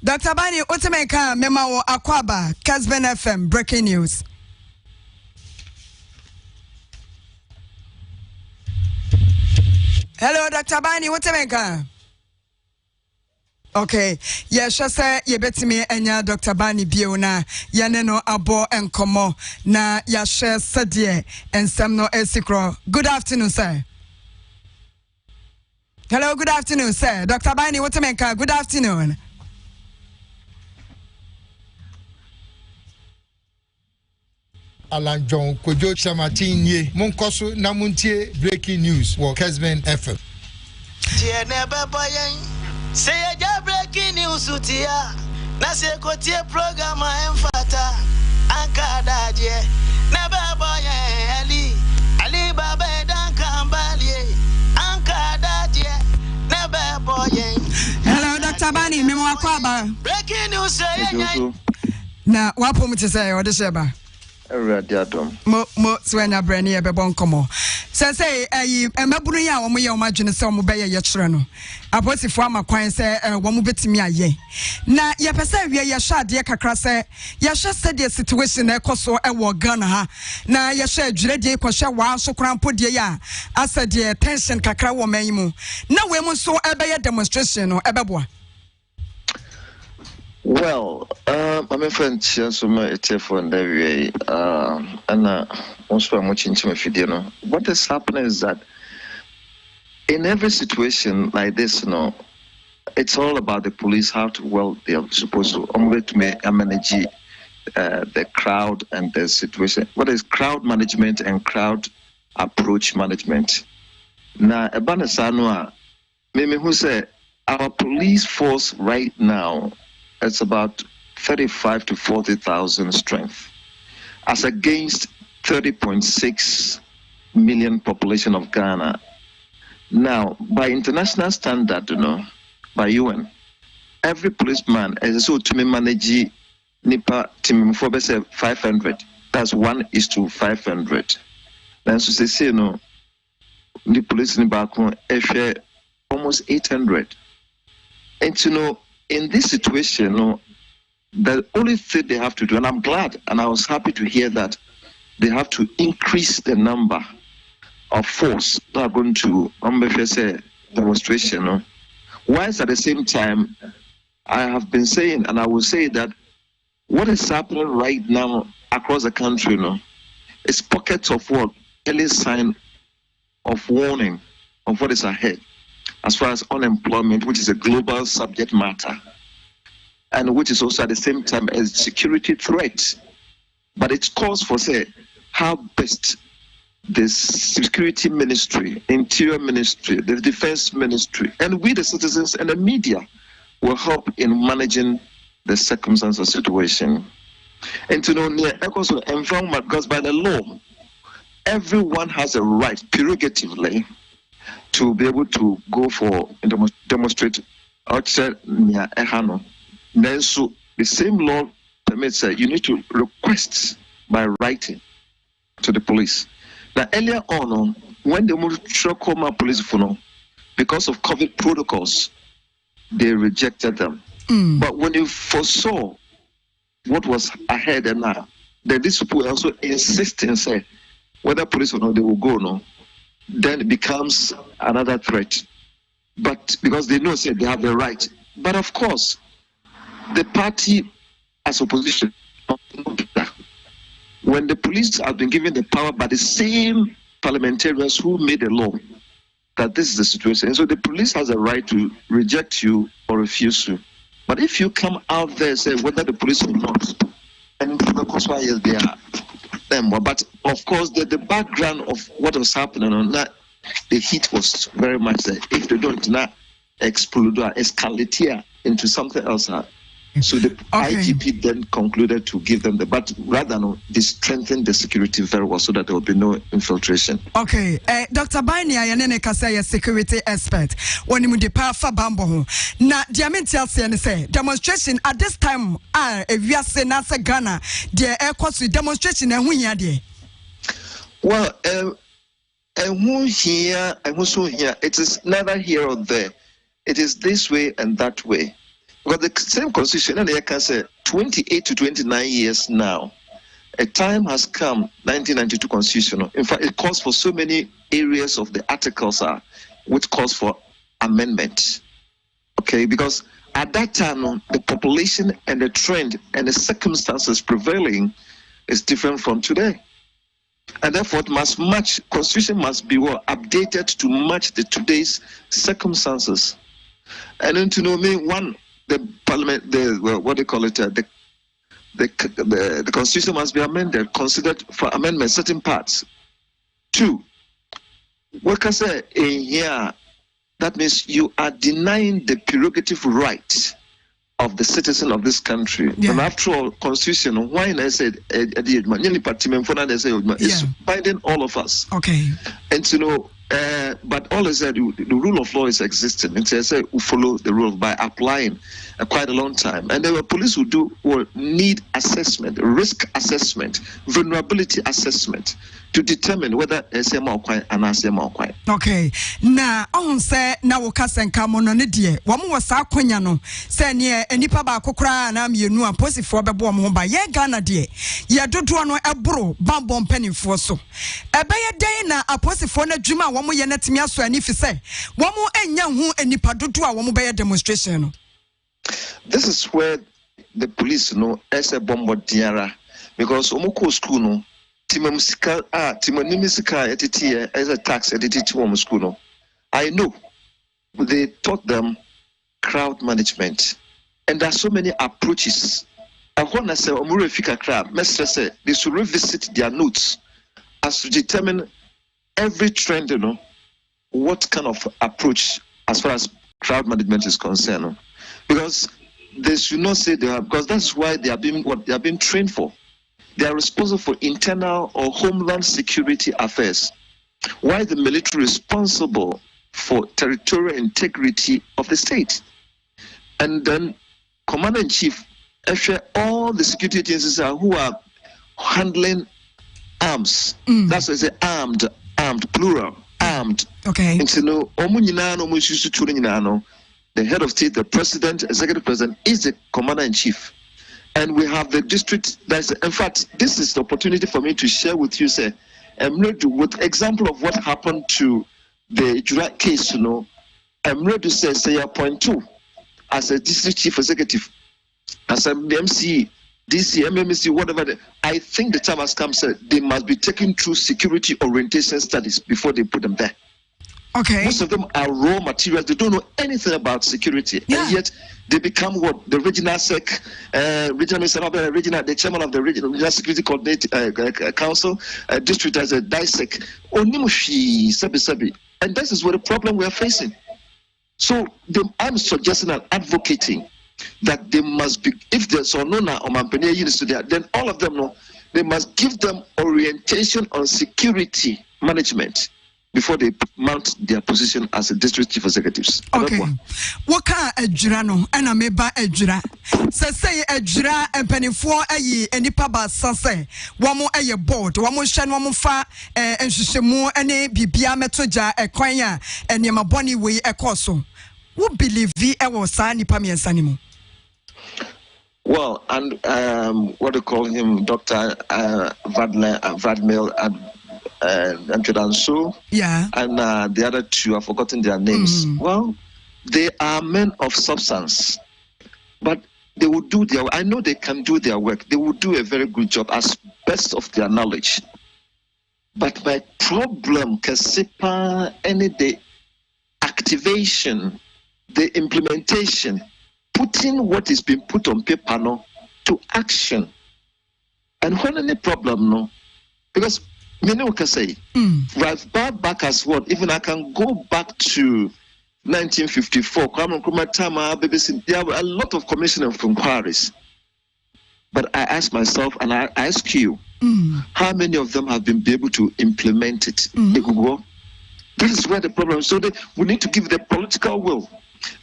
Dr. Bani, Utemeka, Memawo Akwaba, Kessben FM, breaking news. Hello, Dr. Bani, Utemeka. Okay, yes, say ye beti me enya Dr. Bani Biona, yaneno abo enkomo, na yashe sadie, and semno esikro. Good afternoon, sir. Hello, good afternoon, sir. Dr. Bani, Utemeka, good afternoon. Alan John Kojo Chamatinye Monkoso Namuntie breaking news for Kessben FM. Say a breaking news utia. Nase kotie program emfata. Anka daje. Neba boy Ali Baba dan kambalie. Anka daje. Neba boy. Hello, Dr. Bani, Memo Akwaba. Breaking news say na wapo mtise ya odesheba. Mo swenya brani ebe bon komo. Say emabunu ya wo ye omadwene se wo be ye kyere no. Aposifo amakwan se wo mu betimi aye. Na ye pese wie ye hwade kakra se ye hwe the situation e koso e wo Ghana ha. Na ye hwe adwire de kohwe wa so krampo de ya asade tension kakra wo manyimu. Na we mu so ebe ye demonstration no ebe boa. Well, I'm a friend, so my telephone every and also I'm watching my video. What is happening is that in every situation like this, it's all about the police, how well they are supposed to manage the crowd and the situation. What is crowd management and crowd approach management? Now, Ebanesanua, Mimi who say our police force right now. It's about 35 to 40,000 strength, as against 30.6 million population of Ghana. Now, by international standard, by UN, every policeman is so to manage nipa team for 500. That's 1:500. Then so say the police in back almost 800. And in this situation, the only thing they have to do, and I'm glad, and I was happy to hear that they have to increase the number of force that are going to say demonstration. Whilst at the same time, I have been saying, and I will say that what is happening right now across the country, is pockets of what early sign of warning of what is ahead. As far as unemployment, which is a global subject matter, and which is also at the same time a security threat. But it calls for, how best the security ministry, interior ministry, the defense ministry, and we the citizens and the media will help in managing the circumstances of the situation. And to know near echoes of environment, because by the law, everyone has a right, prerogatively, to be able to go for demonstrate outside near Ehano. Then so the same law permits you need to request by writing to the police. Now earlier on, when the Motrokoma police because of COVID protocols, they rejected them. But when you foresaw what was ahead and now, then these people also insist and say whether police or not they will go then it becomes another threat. But because they know they have the right. But of course, the party as opposition, when the police have been given the power by the same parliamentarians who made the law that this is the situation. And so the police has a right to reject you or refuse you. But if you come out there and say whether the police or not, and because why they are them. But of course, the background of what was happening on that, the heat was very much there. If they don't not explode or escalate here into something else. So the IGP then concluded to give them but rather they strengthened the security very well so that there will be no infiltration. Okay, Dr. Bani ayanene kasa security expert. When you depart for Bambo, na diamentia say demonstration at this time if you are saying nasa Ghana, the air course demonstration and when you well, and who here and who so here, it is neither here or there. It is this way and that way. Because the same constitution, and they can say 28 to 29 years now. A time has come, 1992 constitution. In fact, it calls for so many areas of the articles which calls for amendment. Okay, because at that time, the population and the trend and the circumstances prevailing is different from today. And therefore, it must match, constitution must be updated to match today's circumstances. And then to know the parliament, the constitution must be amended, considered for amendment, certain parts. 2, what can I say in here? That means you are denying the prerogative right of the citizen of this country. Yeah. And after all, constitution, why I said it's binding all of us. Okay. And but all I said, the rule of law is existing. And so we follow the rule by applying quite a long time. And the police will need assessment, risk assessment, vulnerability assessment to determine whether SMA kwai and SMA kwai. Okay. Na on say na wo kasa nka mo no ne de. Wo mo wasa akonya no say ne enipa ba kokora na mienu aposifo bebo mo ba ye Ghana de. Ye dodo no eboro bambom panifo so. Ebeye den na aposifo na dwuma wo mo ye na timi aso ani fi say wo mo enya hu enipa dodo a wo mo be demonstration no. This is where the police as a bombardiera, because omoko school no timamusika as a tax edited school. I know they taught them crowd management, and there are so many approaches. I want to say they should revisit their notes as to determine every trend, what kind of approach as far as crowd management is concerned. Because they should not say they are, because that's why they are being trained for. They are responsible for internal or homeland security affairs. Why the military responsible for territorial integrity of the state? And then Commander-in-Chief, actually all the security agencies who are handling arms. That's why I say armed, plural, armed. Okay. And so the head of state, the president, executive president, is the commander-in-chief. And we have the district. In fact, this is the opportunity for me to share with you, say, with example of what happened to the Jura case, I'm ready to say, point 2, as a district chief executive, as a MC, DC, MMC, whatever. I think the time has come, sir, they must be taken through security orientation studies before they put them there. Okay. Most of them are raw materials. They don't know anything about security, and yet they become what the regional sec, the chairman of the regional security coordinate council, district as a DISEC. And this is what the problem we are facing. So I'm suggesting and advocating that they must be, if there's or no then all of them know they must give them orientation on security management before they mount their position as a district chief executives. Okay. What kind of ejura and a meba ejura? Say ejura and penny for any paba sanse. One more a board, one more shan, one more fa, and shimo any bibia metoja a quanya and yama bonny way a corso. Who believe the ever sani pami and sanimo? Well, and what do you call him, Dr. Vladimir and Jordanso, and the other two, I've forgotten their names. Well, they are men of substance, but they will do I know they can do their work. They will do a very good job as best of their knowledge. But my problem, Kasipa, the activation, the implementation, putting what is being put on paper to action. And when any problem, because many can say, right back as what? Even I can go back to 1954. There were a lot of commission of inquiries. But I ask myself, and I ask you, how many of them have been able to implement it? That is where the problem is. So we need to give the political will.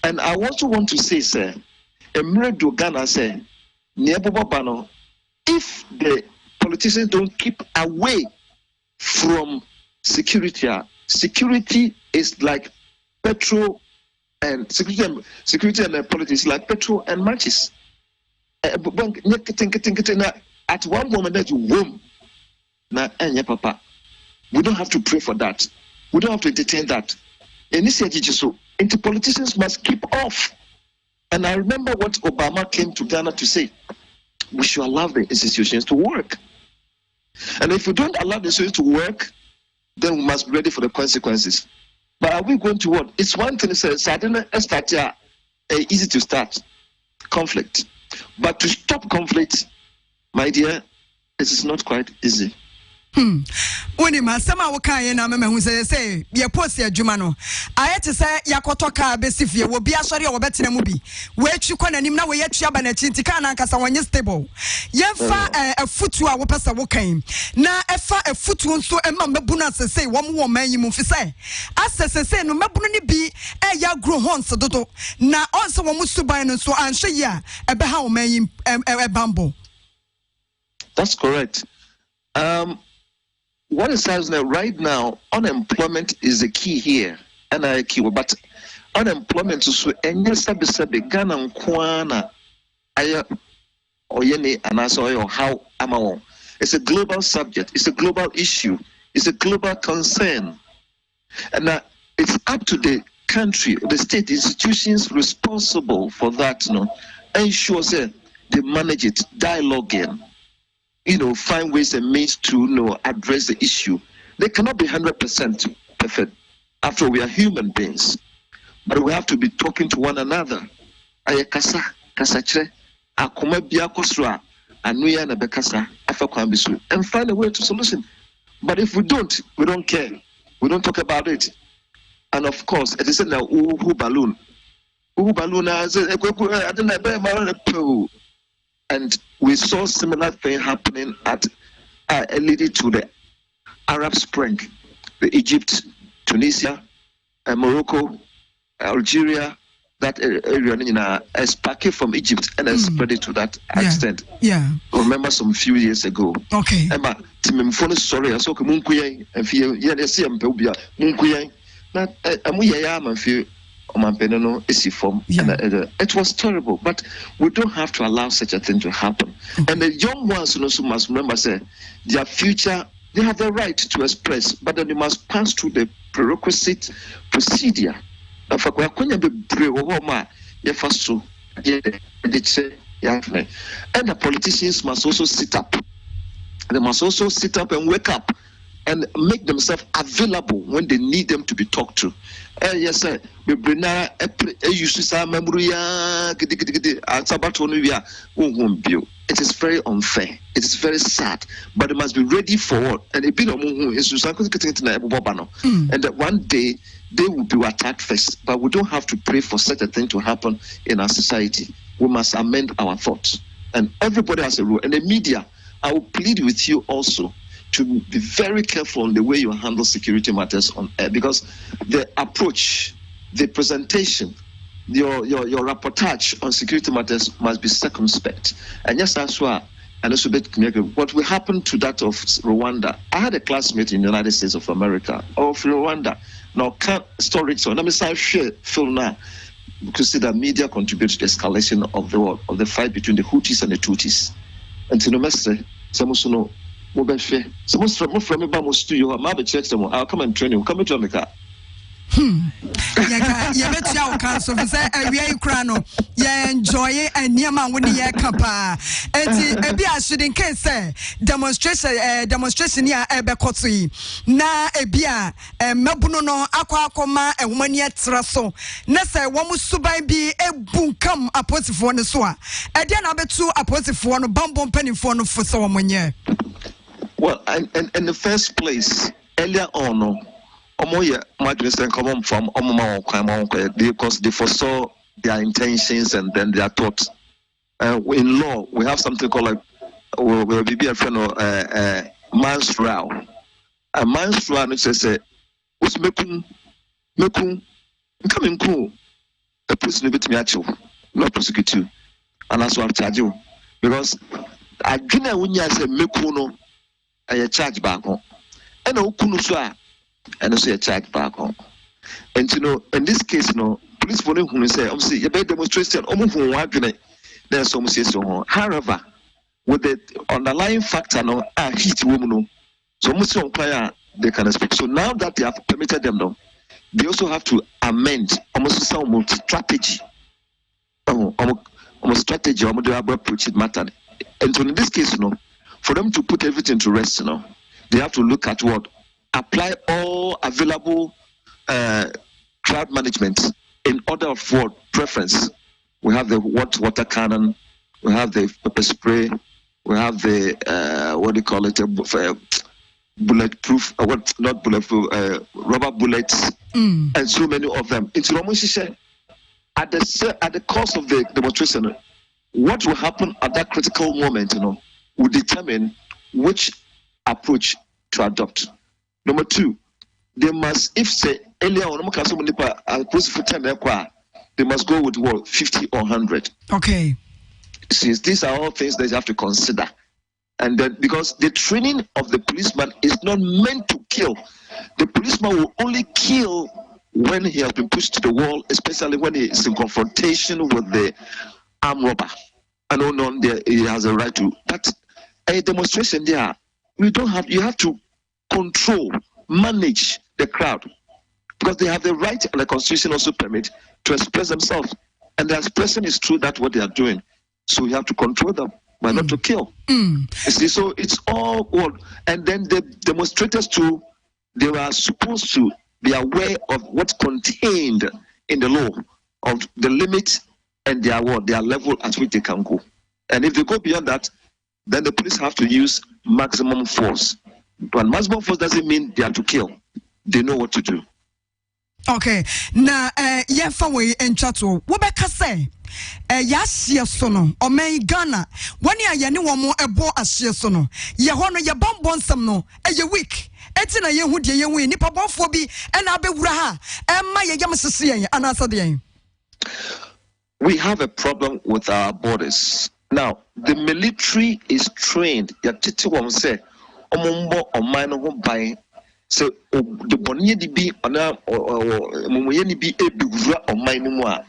And I also want to say, sir, Emre Ghana said, if the politicians don't keep away from security is like petrol and security and politics like petrol and matches. At one moment that you womb. Na enya papa. We don't have to pray for that. We don't have to entertain that. So politicians must keep off. And I remember what Obama came to Ghana to say. We should allow the institutions to work. And if we don't allow the institutions to work, then we must be ready for the consequences. But are we going to what? It's one thing to say, suddenly start here, easy to start conflict. But to stop conflict, my dear, it is not quite easy. When my summer can who say, your post your Jumano. I had to say, Yakotoka Besifia will be a sorry or better movie. Where you can and him now yet Shaban Chinticana Casawan stable. Yefa a foot to our pastor walking. Na a foot to so a mamma bunas say one woman you move say. As I say, no mabuni be a ya grow horns so dodo. Na also one must to buy and so and say ya a behau may a bamboo. That's correct. What is happening right now? Unemployment is the key here, and I key. But unemployment is so. And yes, I be Ghana Kwana, Aya, Oyene, and I saw how am I? It's a global subject. It's a global issue. It's a global concern, and it's up to the country, the state institutions responsible for that. Ensure that they manage it, dialoguing. Find ways and means to address the issue. They cannot be 100% perfect. After all, we are human beings, but we have to be talking to one another. Ayakasa, kasachre, akoma biakosra, anuya na bekasa, afakwambisu, and find a way to solution. But if we don't care. We don't talk about it. And of course, it is now uhu balloon. And we saw similar thing happening at leading to the Arab Spring, the Egypt, Tunisia, Morocco, Algeria, that area sparking from Egypt and spread it to that extent. Yeah. Remember some few years ago. Okay. Emma, Timimphone sorry, I saw Munkuyan and fear Pelbia, Munkuyan. Not a few. It was terrible, but we don't have to allow such a thing to happen. And the young ones also must remember, say, their future, they have the right to express, but then they must pass through the prerequisite procedure. And the politicians must also sit up. They must also sit up and wake up and make themselves available when they need them to be talked to. Yes, sir. It is very unfair. It is very sad. But they must be ready for what? And and that one day they will be attacked first. But we don't have to pray for such a thing to happen in our society. We must amend our thoughts. And everybody has a role. And the media, I will plead with you also to be very careful on the way you handle security matters on air, because the approach, the presentation, your reportage on security matters must be circumspect. And yes, that's why. And also, what will happen to that of Rwanda? I had a classmate in the United States of America of Rwanda. Now, can't story so let me say share film now, because see that media contributes to the escalation of the fight between the Houthis and the Tutsis. And to the message, some from me back to you. I'll come and train you. Come to America. Yeah, bet you council for say we are Ukraino. Yeah, enjoy it and near man when you kapa. And be a should in case say demonstration ya ebekotui. Na ebia mabuno no akwa and 1 year traso. Na say wamu subai bi bunkam aposifo no so a. E dia na betu aposifo no bambom penifo no for so 1 year. Well, and in the first place, earlier on, because they foresaw their intentions and then their thoughts. In law, we have something called we'll be a friend of man's row. A man's row, which says, "What's making coming cool? A person bit me at you, not prosecute you, and that's what I charge you because I didn't when you say mekuno." I charge back home. And no kunuswa and also a charge back home. And in this case, police for who say, obviously, a demonstration, there's some say so. However, with the underlying factor, no, heat woman, so much on fire they can speak. So now that they have permitted them, no, they also have to amend almost some strategy. Almost strategy, almost they have approach it matter. And so in this case, for them to put everything to rest, they have to look at what apply all available crowd management in order of what preference. We have the water cannon, we have the pepper spray, we have the what do you call it, bulletproof, not bulletproof, rubber bullets, and so many of them. It's almost at the course of the demonstration, what will happen at that critical moment, will determine which approach to adopt. Number two, they must, if say earlier on, they must go with what 50 or 100. Okay. Since these are all things that you have to consider, and then because the training of the policeman is not meant to kill, the policeman will only kill when he has been pushed to the wall, especially when he is in confrontation with the armed robber. And on there, he has a right to. But a demonstration there, you have to control, manage the crowd, because they have the right and the Constitution also permit to express themselves. And the expression is true that what they are doing. So you have to control them, but not to kill. You see, so it's all one. And then the demonstrators too, they were supposed to be aware of what's contained in the law, of the limit and their level at which they can go. And if they go beyond that, then the police have to use maximum force. But maximum force doesn't mean they have to kill. They know what to do. Okay. Na yefa we enchato. Wo beka say yahye so no o man Ghana woni ayane wo mo ebo ahye so no ye ho no ye bombonsam no ye week eti na ye hu de ye hu nipa bonfo bi e na abewura ha e ma ye yam sese yen anasa de yen. We have a problem with our borders. Now, the military is trained. Ya titi won say omombo oman no ho ban. So the bonye di bi ona mumuye ni bi ebewura oman no mu a.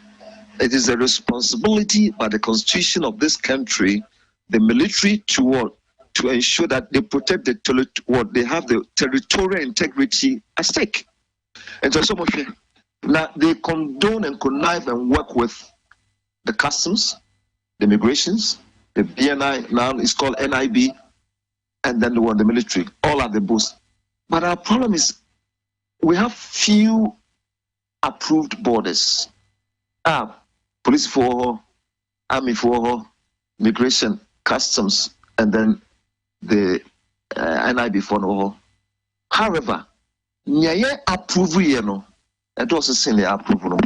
It is a responsibility by the Constitution of this country, the military, to ensure that they protect they have the territorial integrity at stake. And so some of you now they condone and connive and work with the customs, the immigrations, the BNI, now it's called NIB, and then the military, all at the boost. But our problem is we have few approved borders. Police for, army for, immigration, customs, and then the NIB for. However, nyaye approval and also send the approval.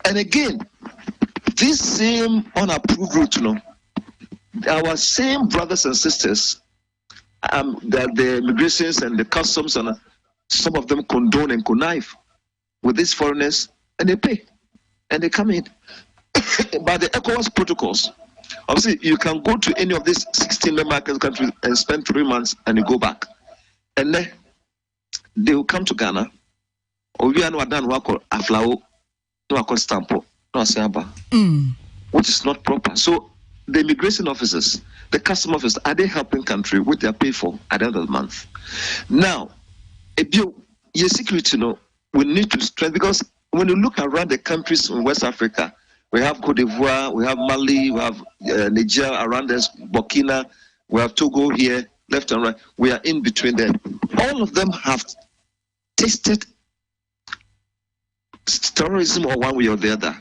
And again, this same unapproved route, our same brothers and sisters, the immigrations and the customs, and some of them condone and connive with these foreigners, and they pay, and they come in. By the ECOWAS protocols, obviously you can go to any of these 16 member countries and spend 3 months and you go back, and then they will come to Ghana. Or we are not done work or aflao, no stampo, no asamba, which is not proper. So the immigration officers, the custom officers, are they helping country with their pay for at the end of the month? Now, your security, we need to strengthen, because when you look around the countries in West Africa, we have Cote d'Ivoire, we have Mali, we have Niger around us, Burkina, we have Togo here, left and right. We are in between them. All of them have tasted terrorism or one way or the other.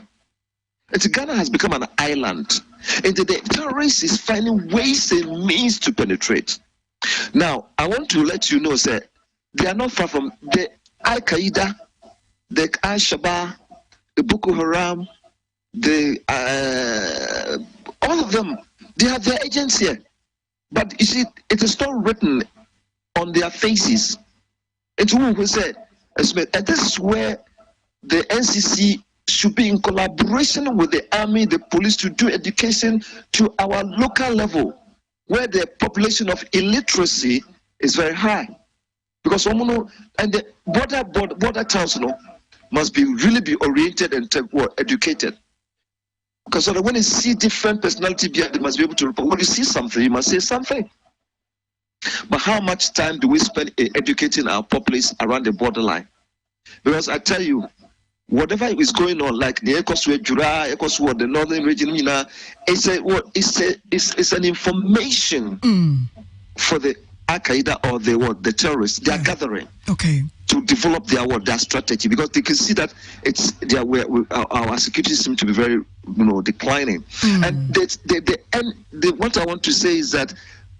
And Ghana has become an island. And the terrorists is finding ways and means to penetrate. Now, I want to let you know, sir, they are not far from the Al-Qaeda, the Al-Shabaab, the Boko Haram, all of them, they have their agents here. But you see, it is not written on their faces. It's who said, and this is where the NCC should be in collaboration with the army, the police, to do education to our local level, where the population of illiteracy is very high. Because and the border towns, must really be oriented and educated. Because when you see different personality, they must be able to report. When you see something, you must say something. But how much time do we spend educating our populace around the borderline? Because I tell you, whatever is going on, like the the northern region, it's an information for the Al-Qaeda or the terrorists. They are gathering to develop their strategy, because they can see that our security seems to be very declining. And what I want to say is that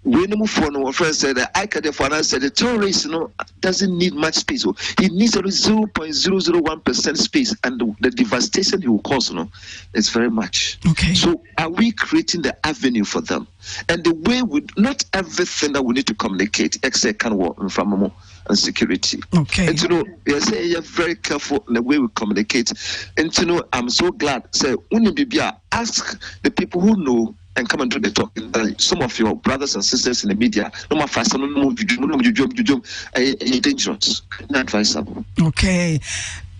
when our friend said that Al-Qaeda said the terrorist doesn't need much space. He needs only 0.001% space, and the devastation he will cause is very much. So are we creating the avenue for them? And the way not everything that we need to communicate except can work in front and security. And you're very careful in the way we communicate. And I'm so glad. Say, ask the people who know and come and do the talking. Some of your brothers and sisters in the media, no more fast, no more dangerous, not advisable.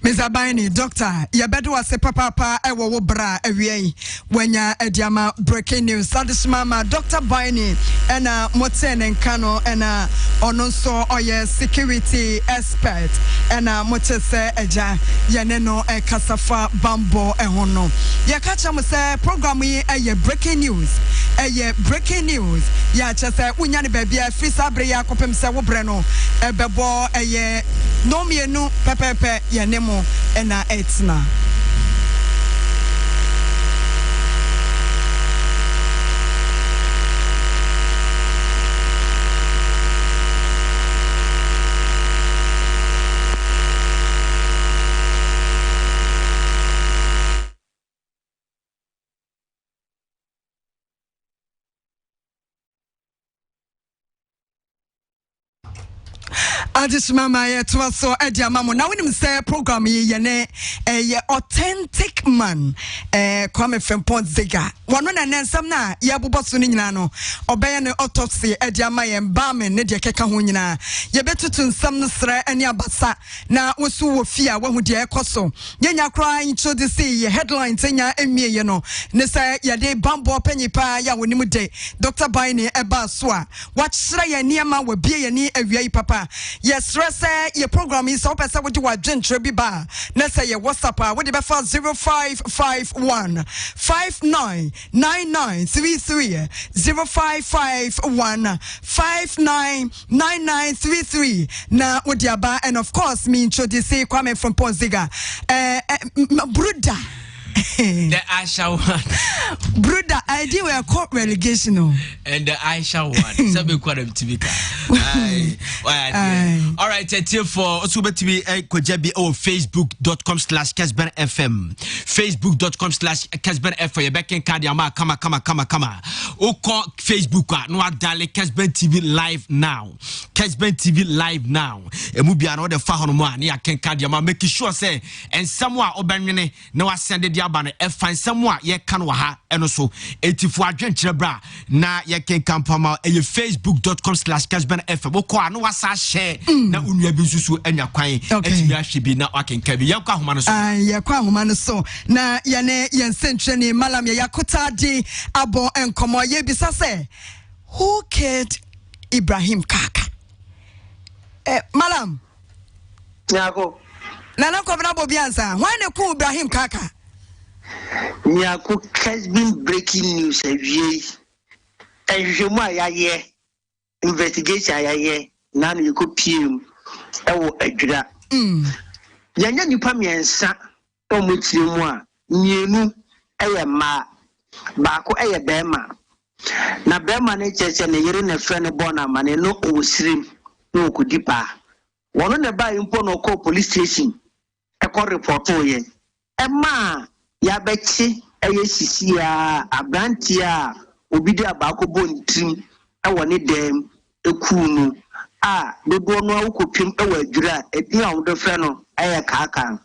Mr. Baini, doctor, ya bedu wase papa ewo wo bra ewie wenya ediama breaking news. Sadis mama Dr. Baini ena motene nkano ena ononso oye security expert ena motese eja yeneno kasafa bambo ehono. Ya kacha mo se program yi eye breaking news. Breaking news. Ya chese unyani baby frisa bre ya kopem se wo bre no ebebo eye no mienu pepepe yenemo ena etna. Adis mama ye twaso edia mamo na wenim say program ye ne authentic man Kwame Frimpong Zega wono na nsam na ye boboso ni nyina no obeye ne autopsy edia maye mbame ne de keka ho nyina ye betutu nsam no sra ani abasa na wosu wo fia wahu de ekoso ye nya kra introduce ye headline tenya emie ye no ne say ye de bambo panyipa ya wonim de Dr. Baini eba so a wachira ye niema wa bie ye ni awiai papa. Yes, say your program is open. So what you are gentle be bar. Let's say your WhatsApp. What the before 0551 599933 0551 599933. Now what the bar and of course me introduce Kwame Frimpong Zega. Bruda. The Aisha one. Brother, I did a court relegation. And the Aisha one. Sabi kwa mtibika. All right, here for Osuba TV Kojabi or facebook.com/KessbenFM. Facebook.com/KessbenFM. You're back in Kadiama. Come. Oko Facebook. No adale Kessben TV live now. Kessben TV live now. Emubi another fahonomo ni aken Kadiama. Make sure say and someone obenene no ascended the abane find someone ye can waha and so 84 adventure bra na ye can campama facebook.com/KessbenFM. Oko no wasa share na unua bisusu enya kwan etimi ahwebi na waken kabi yakwa homa no so yakwa homa no so na yene yensentwene malam ye yakota di abo enkomo ye bisa say who killed Ibrahim Kaka malam Nyarko nana ko bra bobiansa why ne ku Ibrahim Kaka Nyarko Kessben breaking news ewie ehwehwemu ayaye investigation ayaye na no yeko piem ewo adwira yanya nipa miensa to mutirimu a mienu eye ma baako eye bema na bema ne cheche ne yere ne frɛ ne bona ma ne no osirim no okudipa wono ne ba impo no call police station e call report oye e ma ya bechi eye sisi a abranti a obidi abaako bontim e woni dem ekunu a dodo no awukopim e wadwira edi a wo de frɛ no eye kaka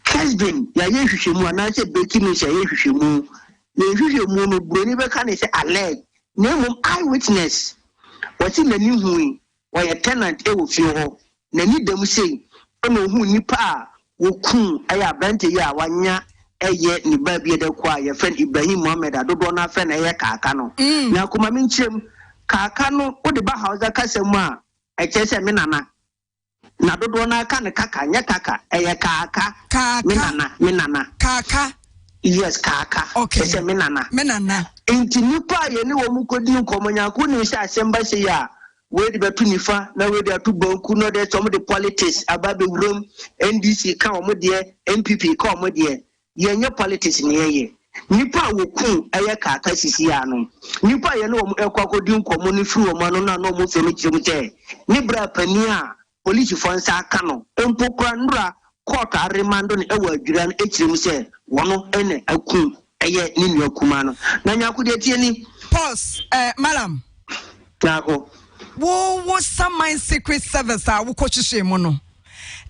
Kessben ya ye hwehwemu ana che breaking news ya ye hwehwemu na hwehwemu no broni be ka ne se alert na mum eyewitness wati na ni hui wo ye tenant e wo fie ho na ni dem sei ono hu nipa a woku aya brante ya wanya eye ni ba bi de kwa ye friend Ibrahim Mohammed adodo na friend eye kaka no na kuma min chem kaka no wo de ba hausa kasem a eche se me nana na dodo na aka ne kaka nya kaka eye kaka me nana kaka yes kaka okay se me nana enti nipa ye ni wo mu kodi nkomonya ko ni sha asemba se ya we de betu nifa na we de atu banku no de some the politics ababe wurom NDC ka omo de MPP ka omo de yenye politics ni ye nipa woku eye kaka sisi ya no nipa ye no omo ekwa nkomo ni firi omo no na no omo so no kiremute ni bra pani a police fonsa aka no empokra ndura court aremando ni ewa adwira no ekirem se wono ene aku eye ni nuakuma no na nyako de tie ni pause madam nyako wo some secret service a wo kohwehwe mu no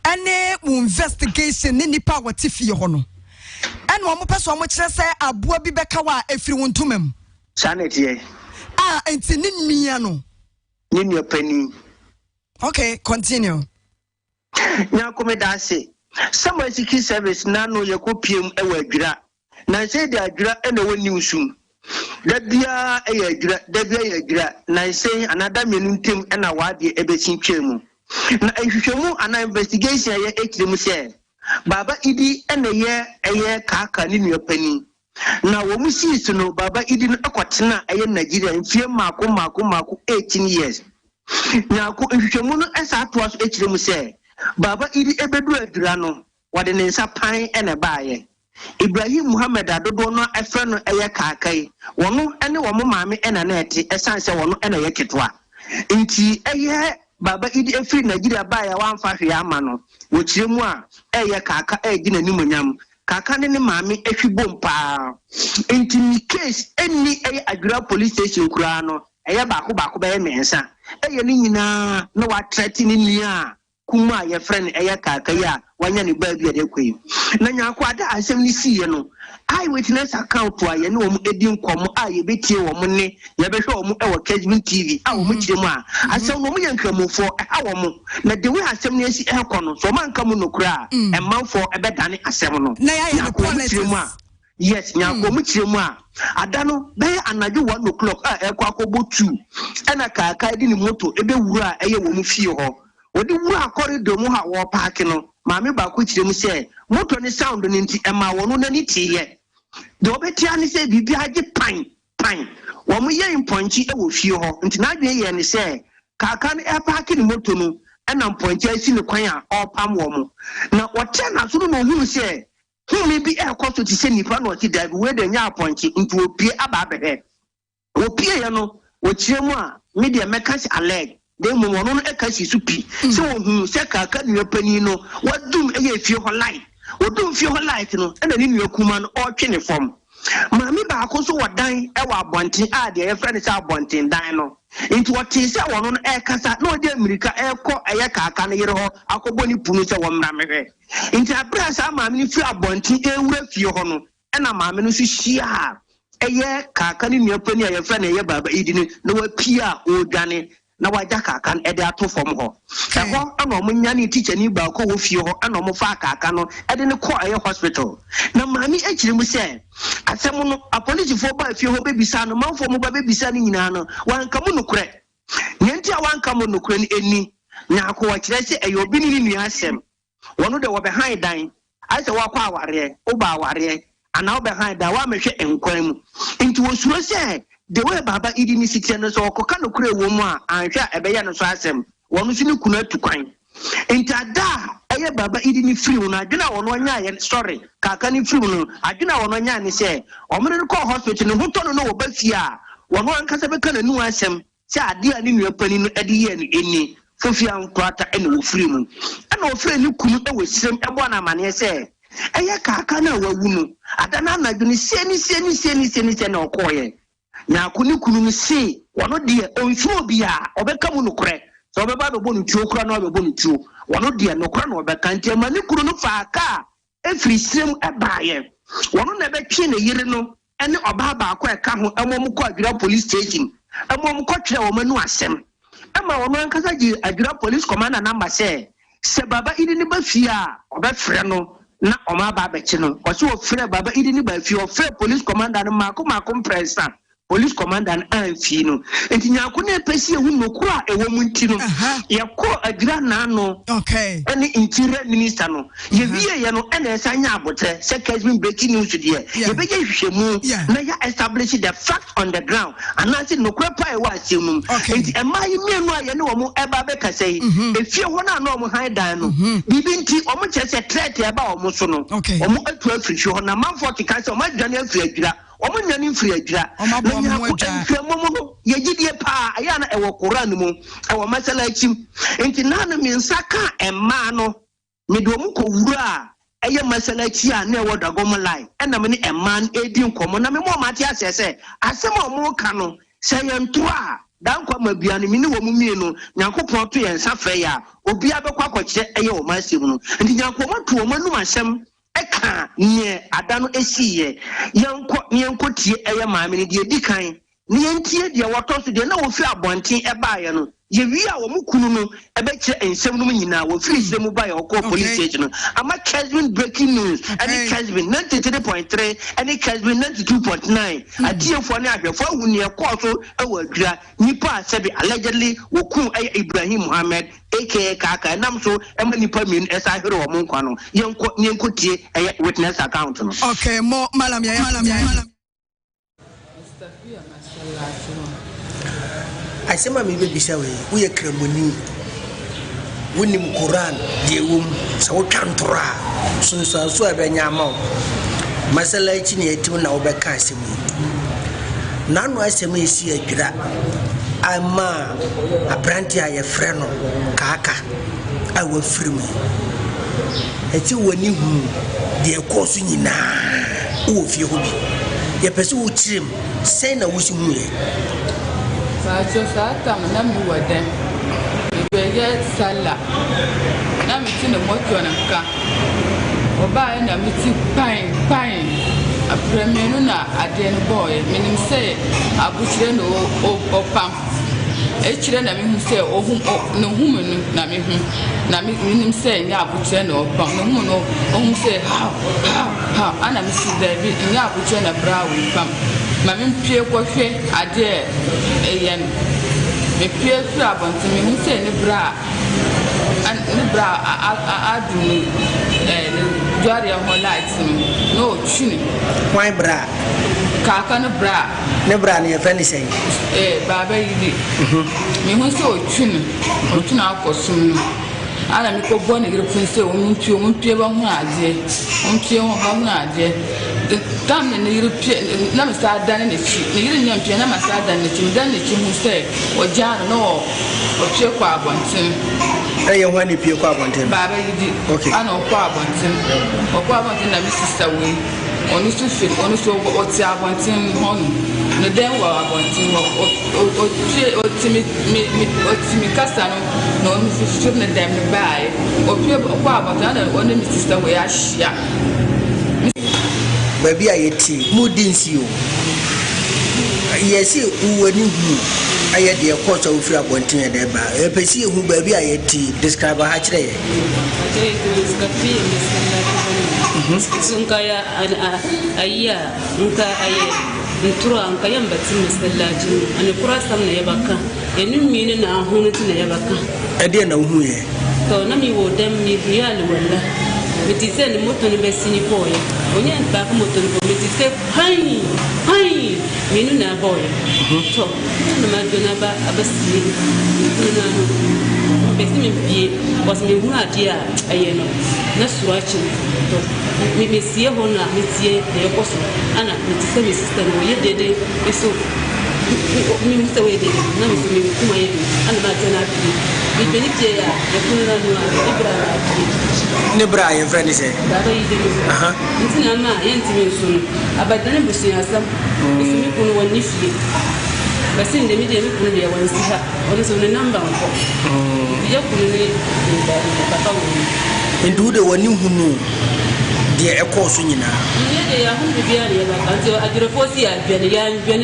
ene investigation ni nipa watifie ho no ene wo peso mo kire se aboa bi beka wa efiri wontumam sanete enti ni nua no ni nua pani okay continue nyako me da se some secret service na no yakopiem ewa adwira na say de adwira ene wo newsum dabia eyagira na say another menuntem na wade ebesintwemu na ehwehwemu ana investigation ye ekiremu se baba idi eye kaka ni nuapani na wo musisi no baba idi no ekotena eye Nigeria mfie mako 18 years na ko ehwehwemu no esa atoa so ekiremu se baba idi ebedu adura no wade ne nsa pan ene baaye Ibrahim Mohammed adodo no efre no eye kakai wono ene wo maame ena na ete esanse wono ena ye ketwa nti eye baba idi efri Nigeria ba ya wanfa hwe ama no wo kiremu a eye kaka egi na nimonyam kaka ne maame ehwibom pa nti ni case eni eye Adwira police station kura no eye baako be mensa eye ni nyina no wa threat ni nia kuma ye friend eye kaka ya wanya ne ba bi de kwai na nyako ada asem ni siye no eye witness account wa ye ne wo mu edi nkomo a ye betie wo mu ne ye behwe wo mu e wo Kessben TV a wo mu kiremu a asem no mu ye nkramofo a wo mu na de we asem ne si e kono so man kam no kura e manfo e bedane asem no na ya ye politics yes nyako mu kiremu a ada no be anadwo 1 o'clock a e kwa akobo 2 e na kaka di ni moto e be wura e ye wo mu fie ho odi wura corridor mu ha wo park no maame ba ko kiremu se moto ne sound ni nti e ma wono na ni tiye de obetia ni se bibi age pan wo mu ye imponchi e wo fie ho nti na adwe ye ni se kaka ne e park ni moto no e na imponchi asi ne kwan a opam wo mu na wote na so no hu se hu bi e koso ti se nipa na o ti da we de nya imponchi nti opie aba behe opie ye no wo kiremu a media mekasi aleg de mu wono no ekasi supi se wo hu se kaka nuapani no wadum eye fie ho light odum fie ho light no e na ni nuakuma no o twe ne fom maami ba ko so wadan e wa abonten a de e friend say abonten dan no nti wote se wono no ekasa na odi America ekọ eye kaka no yere ho akobo ni punu se wo mra mehwe nti abra sa maami ni fie abonten ewura fie ho no e na maami no so hia eye kaka ni nuapani a ye friend eye baba idi ni na wa pia o dwane na waja kaka no ede ato fom ho eho ana omunya ni teacher ni ba ko wo fie ho ana omu fa kaka no ede ne ko aye hospital na mami ekiremu se asem no apolice fo ba fie ho bebisa no manfo mu ba bebisa ni nyina no wanka mu nokure nti a wanka mu nokure ni eni na akwa kire se eyo bi ni nua asem wono de wo behind dan ai se wakwa aware wo ba aware ana wo behind dan wa mehwe enkwan mu nti wo suro se the way baba idi ni sitia no so okoka no kure wo mu a anhwa ebeye no so asem wono so ni kuna atukwan entada eye baba idi ni free no adwena wono anya ye sorry kaka ni free no adwena wono anya ni se omre no call hospital no hoto no wo ba fie a wono ankasa be kana nu asem se ade a ni nuapani no ade ye ni eni fofia nkwata ene wo free no ene wo free ni kunu e wo sirem ebo na mane se eye kaka na wawu no adana na adwene seni na okoye na kunu kunu si wono de onfo bia obeka mu nokure so obeba be bonu tuo kura na obeba nu tuo wono de nokure na obeka ntia mani kunu no fa aka efri sirem ebaaye wono na be twe na yire no ene oba ba akwa eka ho emom ko Adwira police station emom ko twere wo manu asem ema wono ankasa gi Adwira police commander number say se baba idi ni ba fia obefre no na oma ba bechi no o se ofre baba idi ni ba fia ofre police commander no mako presa police commander anfi no enti Nyarko na pesi ehu nokura ewo munti no yako adira na no okay any interior minister no ye wie ye no ena esanya abote se Kessben breaking news there ye be ye hwehwemu na ya establish the fact on the ground and na say nokura pa ewa asem enti emayi mienu aye ne wo mo eba be kasei efie ho na no mo han dan no bibi nti o mo chese threat e ba o mo so no o mo atu afiri ho na manfo tika se o ma dwane afiri adwira Omanyani free adra. Nyarko yegidie pa aya na ewo Quran mu ewo masala achim enti nana mi nsaka emma no me do mu ko wura eye masala achi a na ewo dagom line ena me ni emma edi nkomo na me mo mate asese asem omo ka no se yento a dan kwa mabiane me ni wo mu mie no Nyankopon to ye nsa fe ya obi abekwa kwakire eye wo masem no enti Nyankopon matu wo manum asem eka nye adano esiye yanko tie eye maame ne die dikan ne yentie die wotoso de na wo fi abonten ebaaye no ye wi a wo mukunu no ebe kire ensem no nyina wo fi sire mu baaye okọ police station no ama Kessben breaking news any Kessben 93.3 any Kessben 92.9 atiefo ne ahwefo hu ne ekọ so ewa adura nipa asebi allegedly wo ku Ibrahim Muhammad aka kaka nam so ema nipa min esa hero wo nkwa no yenko tie witness account no okay mo malam I say my baby sawe we kremoni wonim Quran de wom so wo twantora so abenya ma masala chi ne etim na wo beka asemi nanu asemi esi adwira ama abranti aye frɛ no kaka a wo firimi eti woni hu de ekosu nyina wo fie ho bi ye pese wo tirim sei na wo si hu ye ba jo sa tam na mi wadan be ye sala na mi tin mo to na ka oba na mi ti pan apremenu na aden boy minim say abuchire no opam echire na mi hu say ohum no humenu na mi hu na mi minim say nya abuchire no opam no hu no ohum say ha ana mi si da bi nya abuchire na brawo pam ma mi pie kwhwe ade eyen me pie fra bonti mi hu say ne bra adu Jari ho lights no chini why bra kaka no bra ne bra ne friend say baba yidi me hu so chini o tuna akosum no ana mi ko bo ne gire fun say o mun pie ba hu ade on pie ho ba hu ade tam ne yire pie na me sa dan ne chi ne yire nyam pie na ma sa dan ne chi dan ne chi hu say o jaro no o pie kwa abonten eye wani pie kwa abonten baba yidi okay ana kwa abonten na mi sister we onu so fit onu so o ti abonten honu no den wa abonten o timi kasa no onu fit na dem ne bai o pie kwa abonten na onu mi sister we ahia baby ayeti mudinsi o yesi uwani hu aye de coach of free abontin de ba e pesi hu baby ayeti describe ha kire ye sunkaya ayya nka aye ntura nka yamba tin masallaci ani kura sam na yabaka enim mini na hunu tin yabaka ade na hu ye to na mi wo dem mi real wala mitise ni moto ni besini boy onya ba ko moto ni mitise hai minu na boy to na madona ba abasi na besini bi was me hu adia ayeno na surachi to mi sie ho na mi tie de koso ana mitise mi sister no ye dede eso mi mse we dede na mi kuma ye ana ba tena bi beni tie ya e kuna no ibra ne bra ye friend say baba yi dede ntina ma ye ntimi so no abadane busu asam eso mi kunu woni fie basi ndemi de mi kunu de wansi ha oni so ne number ko ye kunu ne papa wo ndu de woni hunu de ekoso nyina ye de ya hunde biya ne ba kan so ajira fosi ya biya ne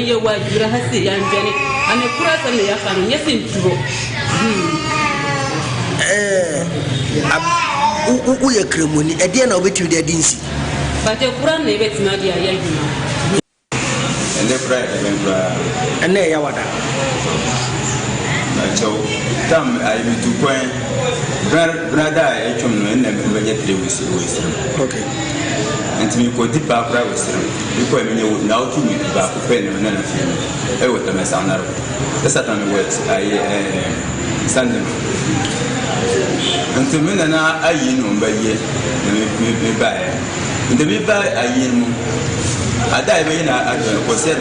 ye wa jira hasi ya biya ne ane kura sam ne ya kanu ye sin turo Who are Cremoni, a dear no between their dinsi. But your grand neighbor is not your young. And the bread and they are what. So, Tom, I will to point brother, I come and never get the wisdom. Okay. And to me, for deep back, I was requiring you now to me back to pen and none of you. I was the mess on the Saturn words. I send them. And to me, and I know by ye, me buy. In the me buy, I die when I was said,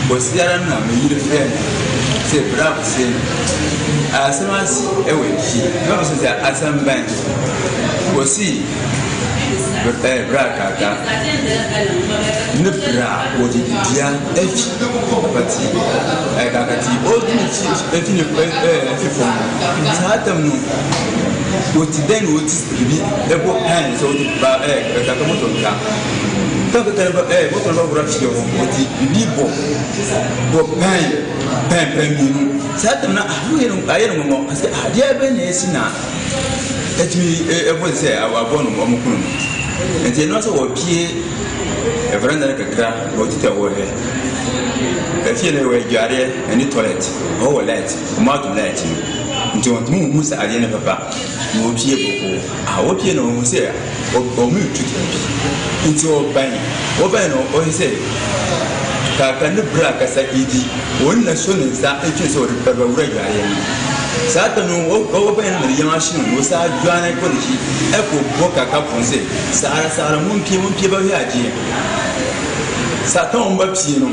was there a friend? Say, bravo, say, as soon as I went, no, since I some bank was see. Braka, Nupra, what did Dian H. But I got the old Satam. What then would be a book hand so the Kakamoto. Talk about what about Russia, what the pen, Satam, I don't know. I said, dear Benesina. Let me ever say, I was born. And they not all appear a veranda like a crab, what it away. A feeling where you are and the toilet, or light, mouth light. Don't move, Musa Ariana Papa. No appear, I hope you know, Musa, or move to into a bang, or ban or he say. Can the black as I eat, one nation is that it or the regular. Saturn open the young machine was a Joanna Quality, Echo Boca Caponse, Sarah Monkey Bayaji. Saturn Babsino,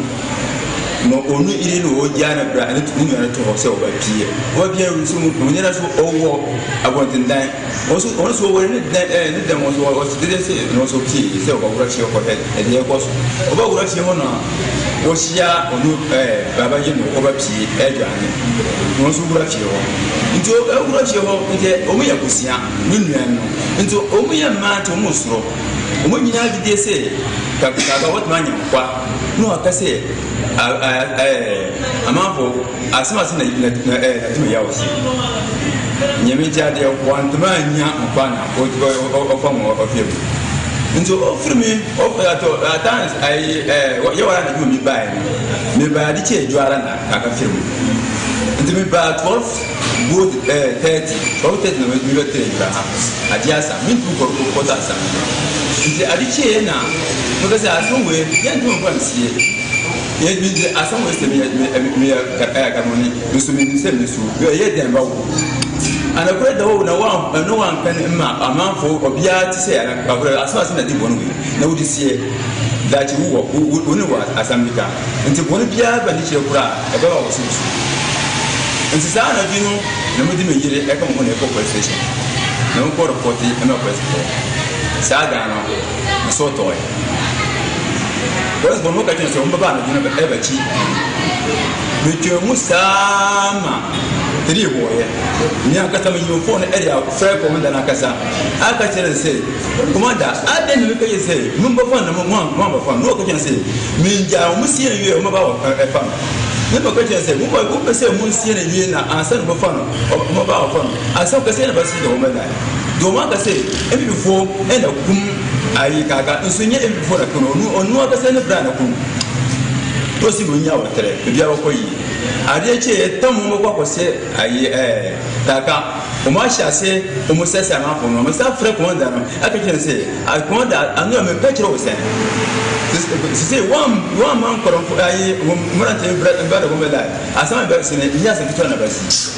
no only in Odiana Brand to herself by Pierre. What Pierre resumed when you all about the night. Also, when them was did say, and also key, so about Russia for head, and there was about Russia was ya or no Baba over P. Edward. No so Russia. Into Russia, Omia Pusia, Million, into Omia man to Musro. When you have to say, Kaka, what money? No, I can say, a man as much as I was. Yamija, they want to man, or him. And to offer me, at times, what you are to me by me by the chair, Joanna, I can feel. And to me by 12, good 30, or 30 minutes, at Yasa, mean to go for that. At the chair now, because I have no way, get to one see. Yet, as some was to me, you are yet them. And I read the whole no one can amount for a beer to say, as far as I did one week. No, this year that you was as America. And to one beer, but it's your cry about our six. And the sound of you know, no one did a common station. No quarter 40 and no president. Sadano, a sort toy. Where's one look at you, you never ever cheat. With your Musama. Three boy, Nyakata, you phone area, fair commander Nakasa. I can say, Commander, I didn't look at you say, number one, number one, no question say, Minja, Musia, you mobile a farm. Never question say, who say Musia and Yena and son of a phone or mobile phone. I saw Cassandra see the woman. Domaka say, every before and a boom, I got and soon yet before a canoe or no other send a brand of boom. Possible, if you are for you. I did say, Tom was say, Taka, Omasha say, Omosessa, and myself, Frank Wonder. I can say, I want that I know I'm a petrol. Say, one man for Mountain bread and butter woman. I saw my best in it, yes, and turn of us.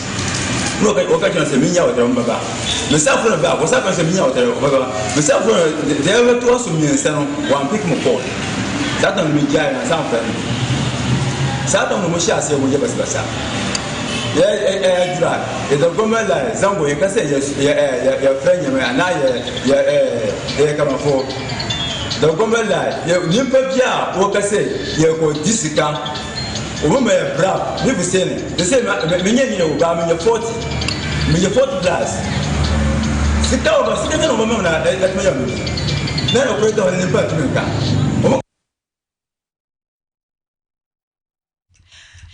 Look at occasion as a mean out of Baba. Myself from about was up as a mean out of Baba. Myself, there were two also means one pick more call. That don't mean Jai and something. Saturn Musha say, we have a special. Yeah, it's a woman like Zambo, you can say, yes, your friend, and I come for the woman like you Pepia, what I say, you go Jessica, a woman, brave, never saying the same, many of your 40, 40 plus. Sit down, sit down, woman, let me. Then I put on an apartment.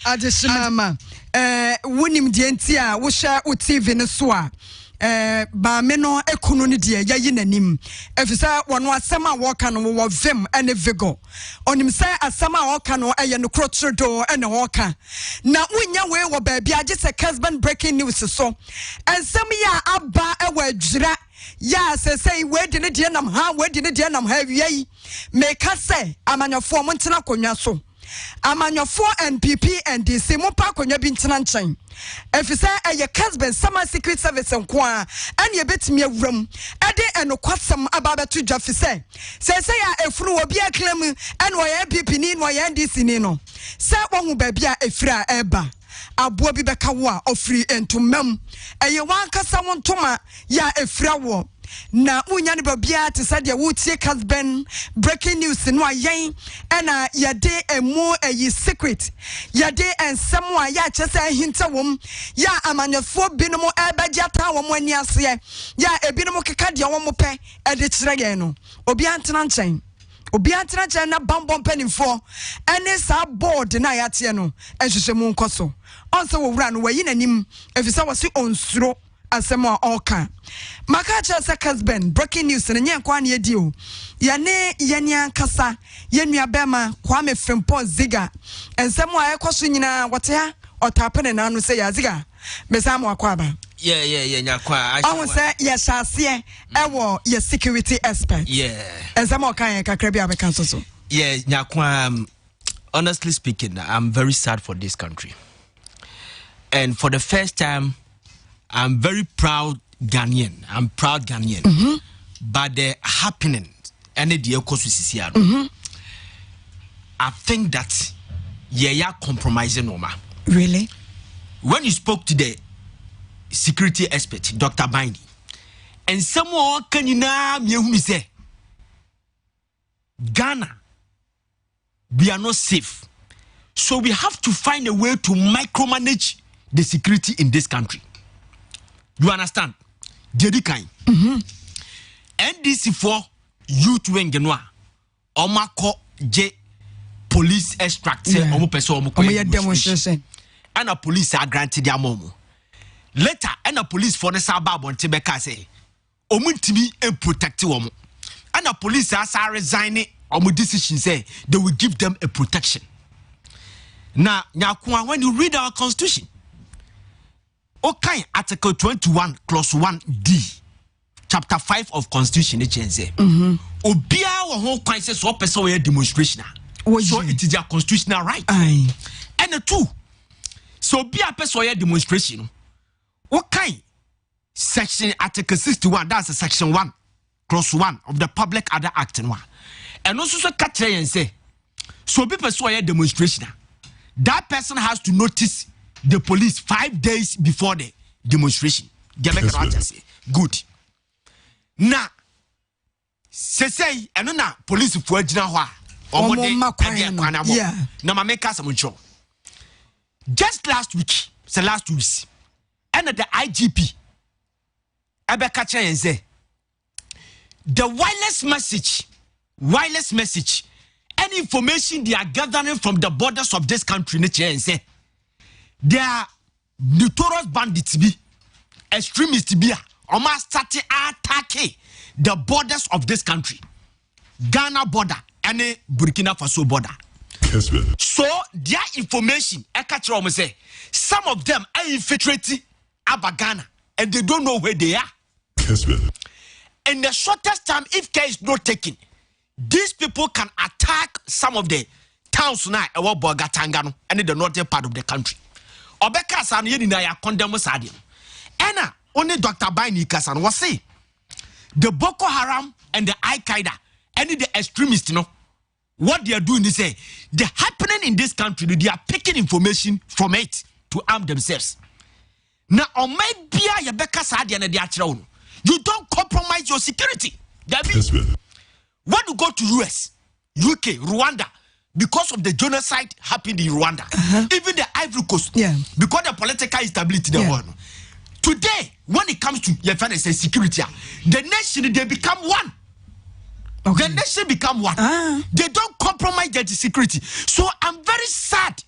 Adesima wunim dientia wo hwa wo TV no so a ba me no ekunu ne de yayi nanim efisa wono asema woka no wo vim ene vigo onim say asema woka no eye no krotrodo ene woka na wonya we wo ba bia je se Kessben breaking news so ensem ya aba e wa dwira ya say we de ne de nam ha we de ne de nam ha wiai me ka say amanyofo mo ntena konwa so amanyofo NPP and DC mo pa konwa bi ntena nchen efisa eye Kessben sama secret service nko a ene yebetimi awuram ede enokwasam ababa to dwafise say ya efuru obi aklem ene wo ya NPP ni no ya NDC ni no say wohu ba bia efira eba abo bi beka wo a ofri entumam eye wan kasa wontoma ya efira wo na unya ne babia te said ya wutie Kessben breaking news no ayen ena yade emu ayi secret yade ensem a ya chese hinta wom ya amanyefo binom ebagata wom ani ase ya ebinom keka de wom pe e de kire ye no obi antena nchen na bambom penifo ene sa board na yate no enhwehwemu nkoso onse wo wura no wayi nanim efisa wasi onsuro asema oka makacha sa Kessben breaking news na nyen kwa na yedi o yane yania kasa yenua bema kwa me Frimpong Ziga ensemo a ekoso nyina wote ha otapene na anu se ya Ziga mesamo akwa ba nyakwa I say yes asye ewo ye security expert ensemo kan kakra bi abeka so nyakwa honestly speaking I'm very sad for this country, and for the first time I'm very proud Ghanaian. I'm proud Ghanaian. But the happening and the ecosystem, I think that you are compromising Oma. Really? When you spoke to the security expert, Dr. Baini, and someone can you now say Ghana, we are not safe. So we have to find a way to micromanage the security in this country. You understand? Jedikai. NDC4 youth wing genwa. Omako J police extract omo person omo demonstration. And a police are granted their momo. Later, and a police for the sababon tibeka say omo tibi and protect omo. And a police are resigning omo decision say they will give them a protection. Now, when you read our constitution, okay, Article 21, Clause 1D, Chapter 5 of Constitution, it say, Obia or whole crisis or person demonstration. So it is their constitutional right. And the two, so be a person demonstration. Okay, Section Article 61, that's a Section 1, Clause 1 of the Public Other Act. And also, so and say, so be person demonstration. That person has to notice the police 5 days before the demonstration. Good. Now, say, and now police for Jinawa or just last week, so last week, and the IGP Abekacha and say the wireless message, any information they are gathering from the borders of this country, and say they are notorious bandits be extremists be or must start attacking the borders of this country, Ghana border and Burkina Faso border. Kessben. So their information, say some of them are infiltrating Ghana and they don't know where they are. Kessben. In the shortest time, if care is not taken, these people can attack some of the towns now about Bogatangano and in the northern part of the country. Obeka san yeni na ya condemn sadim. Ena only Dr. Baini Kasan was say the Boko Haram and the Al-Qaeda and the extremists, you know, what they are doing is say the happening in this country, they are picking information from it to arm themselves. Now on my beer Yabeka Sadian and the you don't compromise your security. When you go to US, UK, Rwanda, because of the genocide happened in Rwanda, even the Ivory Coast, because the political instability there one. Today, when it comes to your financial security, the nation they become one. The nation become one. They don't compromise their security. So I'm very sad.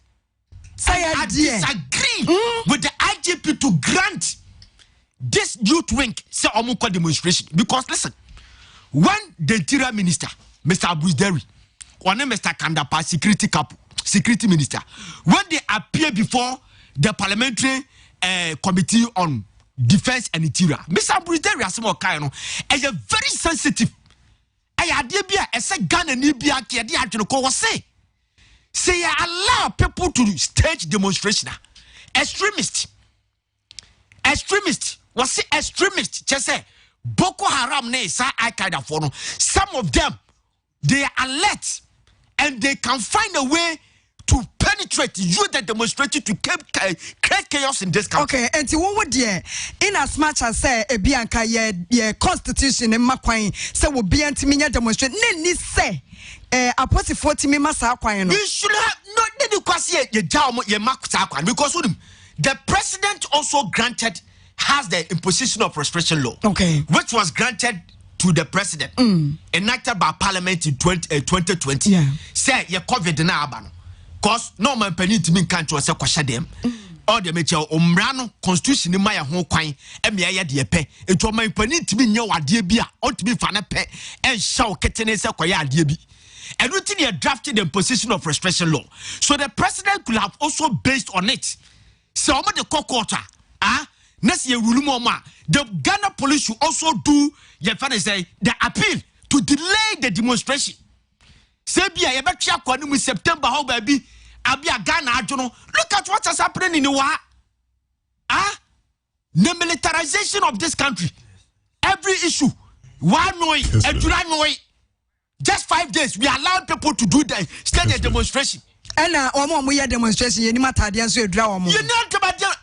I disagree with the IGP to grant this youth wing say omuko demonstration because listen, when the interior minister Mr. Abusderi or Mr. Kandapa security minister, when they appear before the parliamentary committee on defense and interior, Mr. Abusderi asemo kaino is a very sensitive. I adebia ese Ghana ni bia ke de adwene ko say allow people to stage demonstration. Extremist was say extremist just say Boko Haram ne sa Al-Qaeda for no. Some of them they are alert and they can find a way to penetrate you the demonstration to create chaos in this country. Okay, and what would you in as much as say a bianca ye constitution in Makwain say will be anti-minya demonstration ni say a post 40 me masa kwano. You should have not the question ye jam ye makuta kwan because the president also granted has the imposition of restriction law, okay, which was granted to the president, enacted by parliament in 2020. Yeah. Say ye COVID na abano, cause no man penny to me can't say kwasha them. All the mecha omrano constitution in my home kwine, emia de pe. It was my penny to be no idea bia, ought to be fan pe, and shall ketenesa kwaya debi. Everything he drafted the imposition of restriction law. So the president could have also based on it. So the quarter, next year the Ghana police should also do the appeal to delay the demonstration. Sebia yebekya kwanu mu September how baby abia Ghana ajono. Look at what is happening in the war. The militarization of this country. Every issue. One noy, just 5 days we allow people to do the stage demonstration. And demonstration you know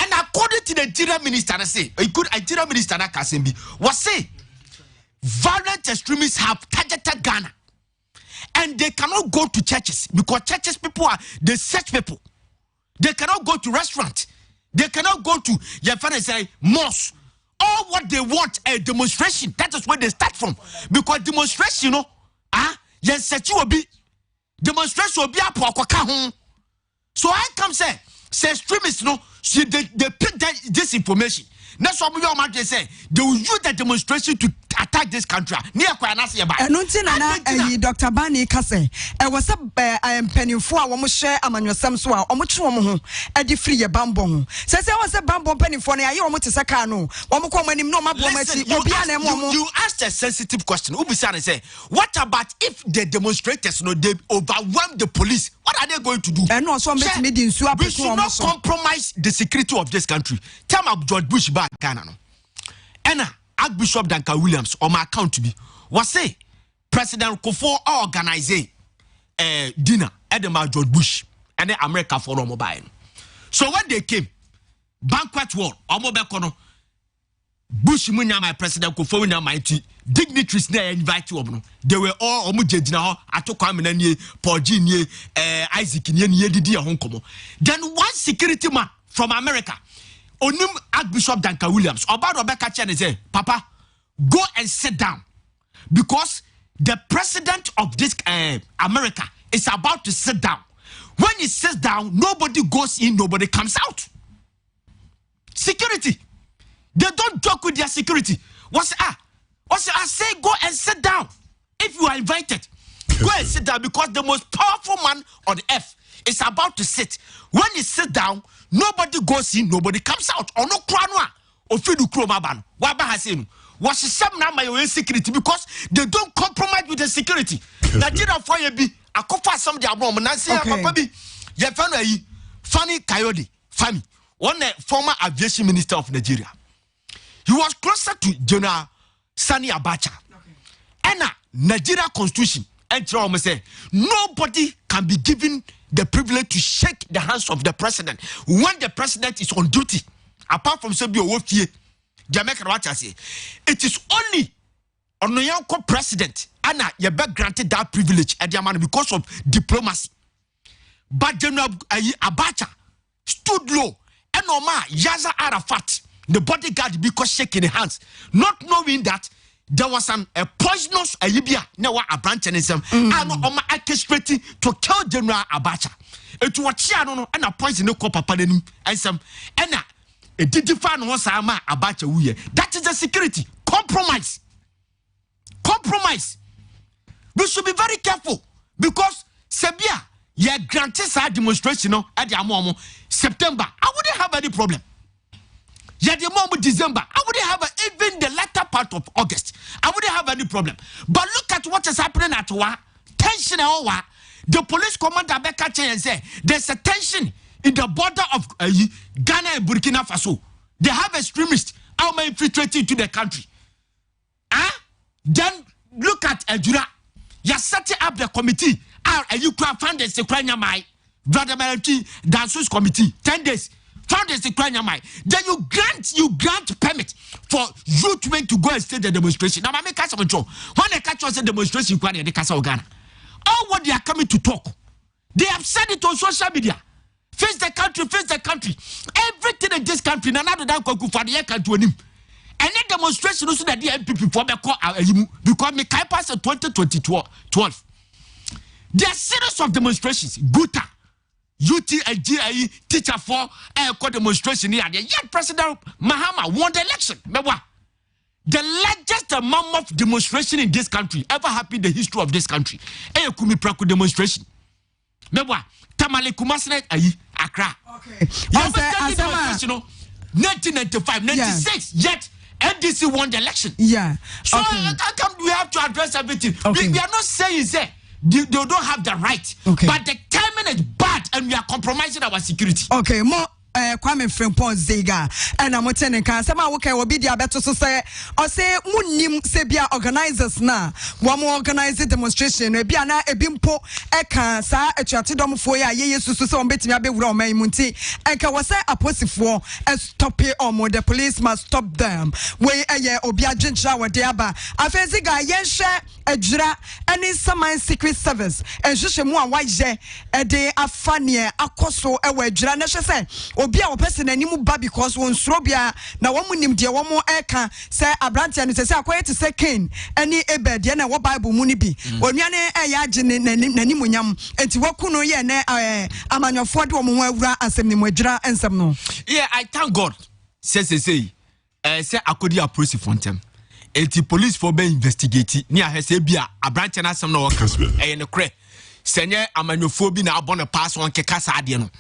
and according to the interior minister I say a good interior minister was say violent extremists have targeted Ghana and they cannot go to churches because churches people they search people. They cannot go to restaurants. They cannot go to mosque. All what they want a demonstration. That is where they start from because demonstration yes will be demonstration will be a home. So I come say extremists they pick this information. That's what we all might say. They will use the demonstration to attack this country. Near Dr. Bani Kase, I was a penny for a woman share among your some swell, or much woman a free a bamboo. Says I was a bamboo penny for a year, what is a canoe, one come when him no more. You asked a sensitive question. Ubisana say, what about if the demonstrators they overwhelm the police? What are they going to do? And also, we should not compromise the security of this country. Tell me George Bush back Ghana. And Archbishop Duncan Williams on my account to be was say President Kufuor organize dinner at the George Bush and the America for mobile. So when they came, banquet hall, Omobekono, Bush munya my President Kufuor munya my dignitaries there invite you. They were all omujejina atokwamenanye Paul Gini Isaac nye didi Hong Kong. Then one security man from America Onim Archbishop Duncan Williams about Rebecca Chen say, Papa, go and sit down because the president of this America is about to sit down. When he sits down, nobody goes in, nobody comes out. Security, they don't joke with their security. I say go and sit down. If you are invited, go and sit down because the most powerful man on earth is about to sit. When he sits down, nobody goes in, nobody comes out. Or no kranwa or fidu kromaban. Waba hasenu. Was some now my own security because they don't compromise with the security. Nigeria for you be a cofa some the abnormal. I say papa be ye Fanny Coyote, Fanny, one former aviation minister of Nigeria. He was closer to General Sani Abacha. And Nigeria constitution and trauma say nobody can be given the privilege to shake the hands of the president when the president is on duty. Apart from Sebio Wofie, Jamaica Watcha say it is only on Nyarko president Anna Yebe granted that privilege at Yamana because of diplomacy. But General Abacha stood low and Omar Yasser Arafat, the bodyguard, because shaking the hands, not knowing that there was a poisonous Ayibia, now a branch and some, and Omar orchestrating to kill General Abacha. It was Chiano and a poison no copper and some, and A didify no sama abacha wuye. That is the security. Compromise. Compromise. We should be very careful because Sebia, yeah, granted our demonstration at the Amomo September. I wouldn't have any problem. Yeah, the moment December, I wouldn't have even the latter part of August. I wouldn't have any problem. But look at what is happening at Wa. Tension and Wa. The police commander Becca and say there's a tension in the border of Ghana and Burkina Faso. They have extremists out infiltrating to the country. Then look at Ejura. You're setting up the committee. And you can find the Sekranyamai, Vladimir Dansus committee. 10 days. Found the Sekranyamai. Then you grant permit for youth to go and stay the demonstration. Now, I make a control. When they catch us a demonstration, they Casa Ghana. All what they are coming to talk. They have said it on social media. Face the country, face the country. Everything in this country, none of them could for the country. And then demonstration also that the MPP for because me can pass 2012. There are series of demonstrations. Guta, UTGIE, teacher for demonstration here. Yet President Mahama won the election. The largest mammoth demonstration in this country ever happened in the history of this country. Kumi Praku demonstration. Tamale Kumasne Accra. Okay. 1995, 96, yet NDC won the election. Yeah. So we have to address everything. Okay. We are not saying they don't have the right. Okay. But the timing is bad and we are compromising our security. Okay, more Kwame Frimpong Zega and I'm attending Kasama okay will be the better to say or say Munim Sebia organizers na one more organized demonstration Biana Ebimpo Eka sa a chatidom for ya yesu so betting abe Roma Munti Eka was a positive for a stop it or more the police must stop them. Way a year Obia Jincha wa deaba. Afeziga yensha a jura and in some secret service and Shushamua Waje a day afania akoso a wedra na say Obia o person animu ba because won srobia na womu nim de womo eka say abrantia no say akoye to say Cain ani Abel de na wo Bible mu ni bi onuane eya age ne nanimunyam enti waku no ye ne amanyofo de womo awura asem ni modwira ensem no. Yeah, I thank God. Say akodi approach fontem. Enti police for be investigate ni ahese bia abrantia na asem no wo ne kre senye amanyofobi na abone pass on keka saade no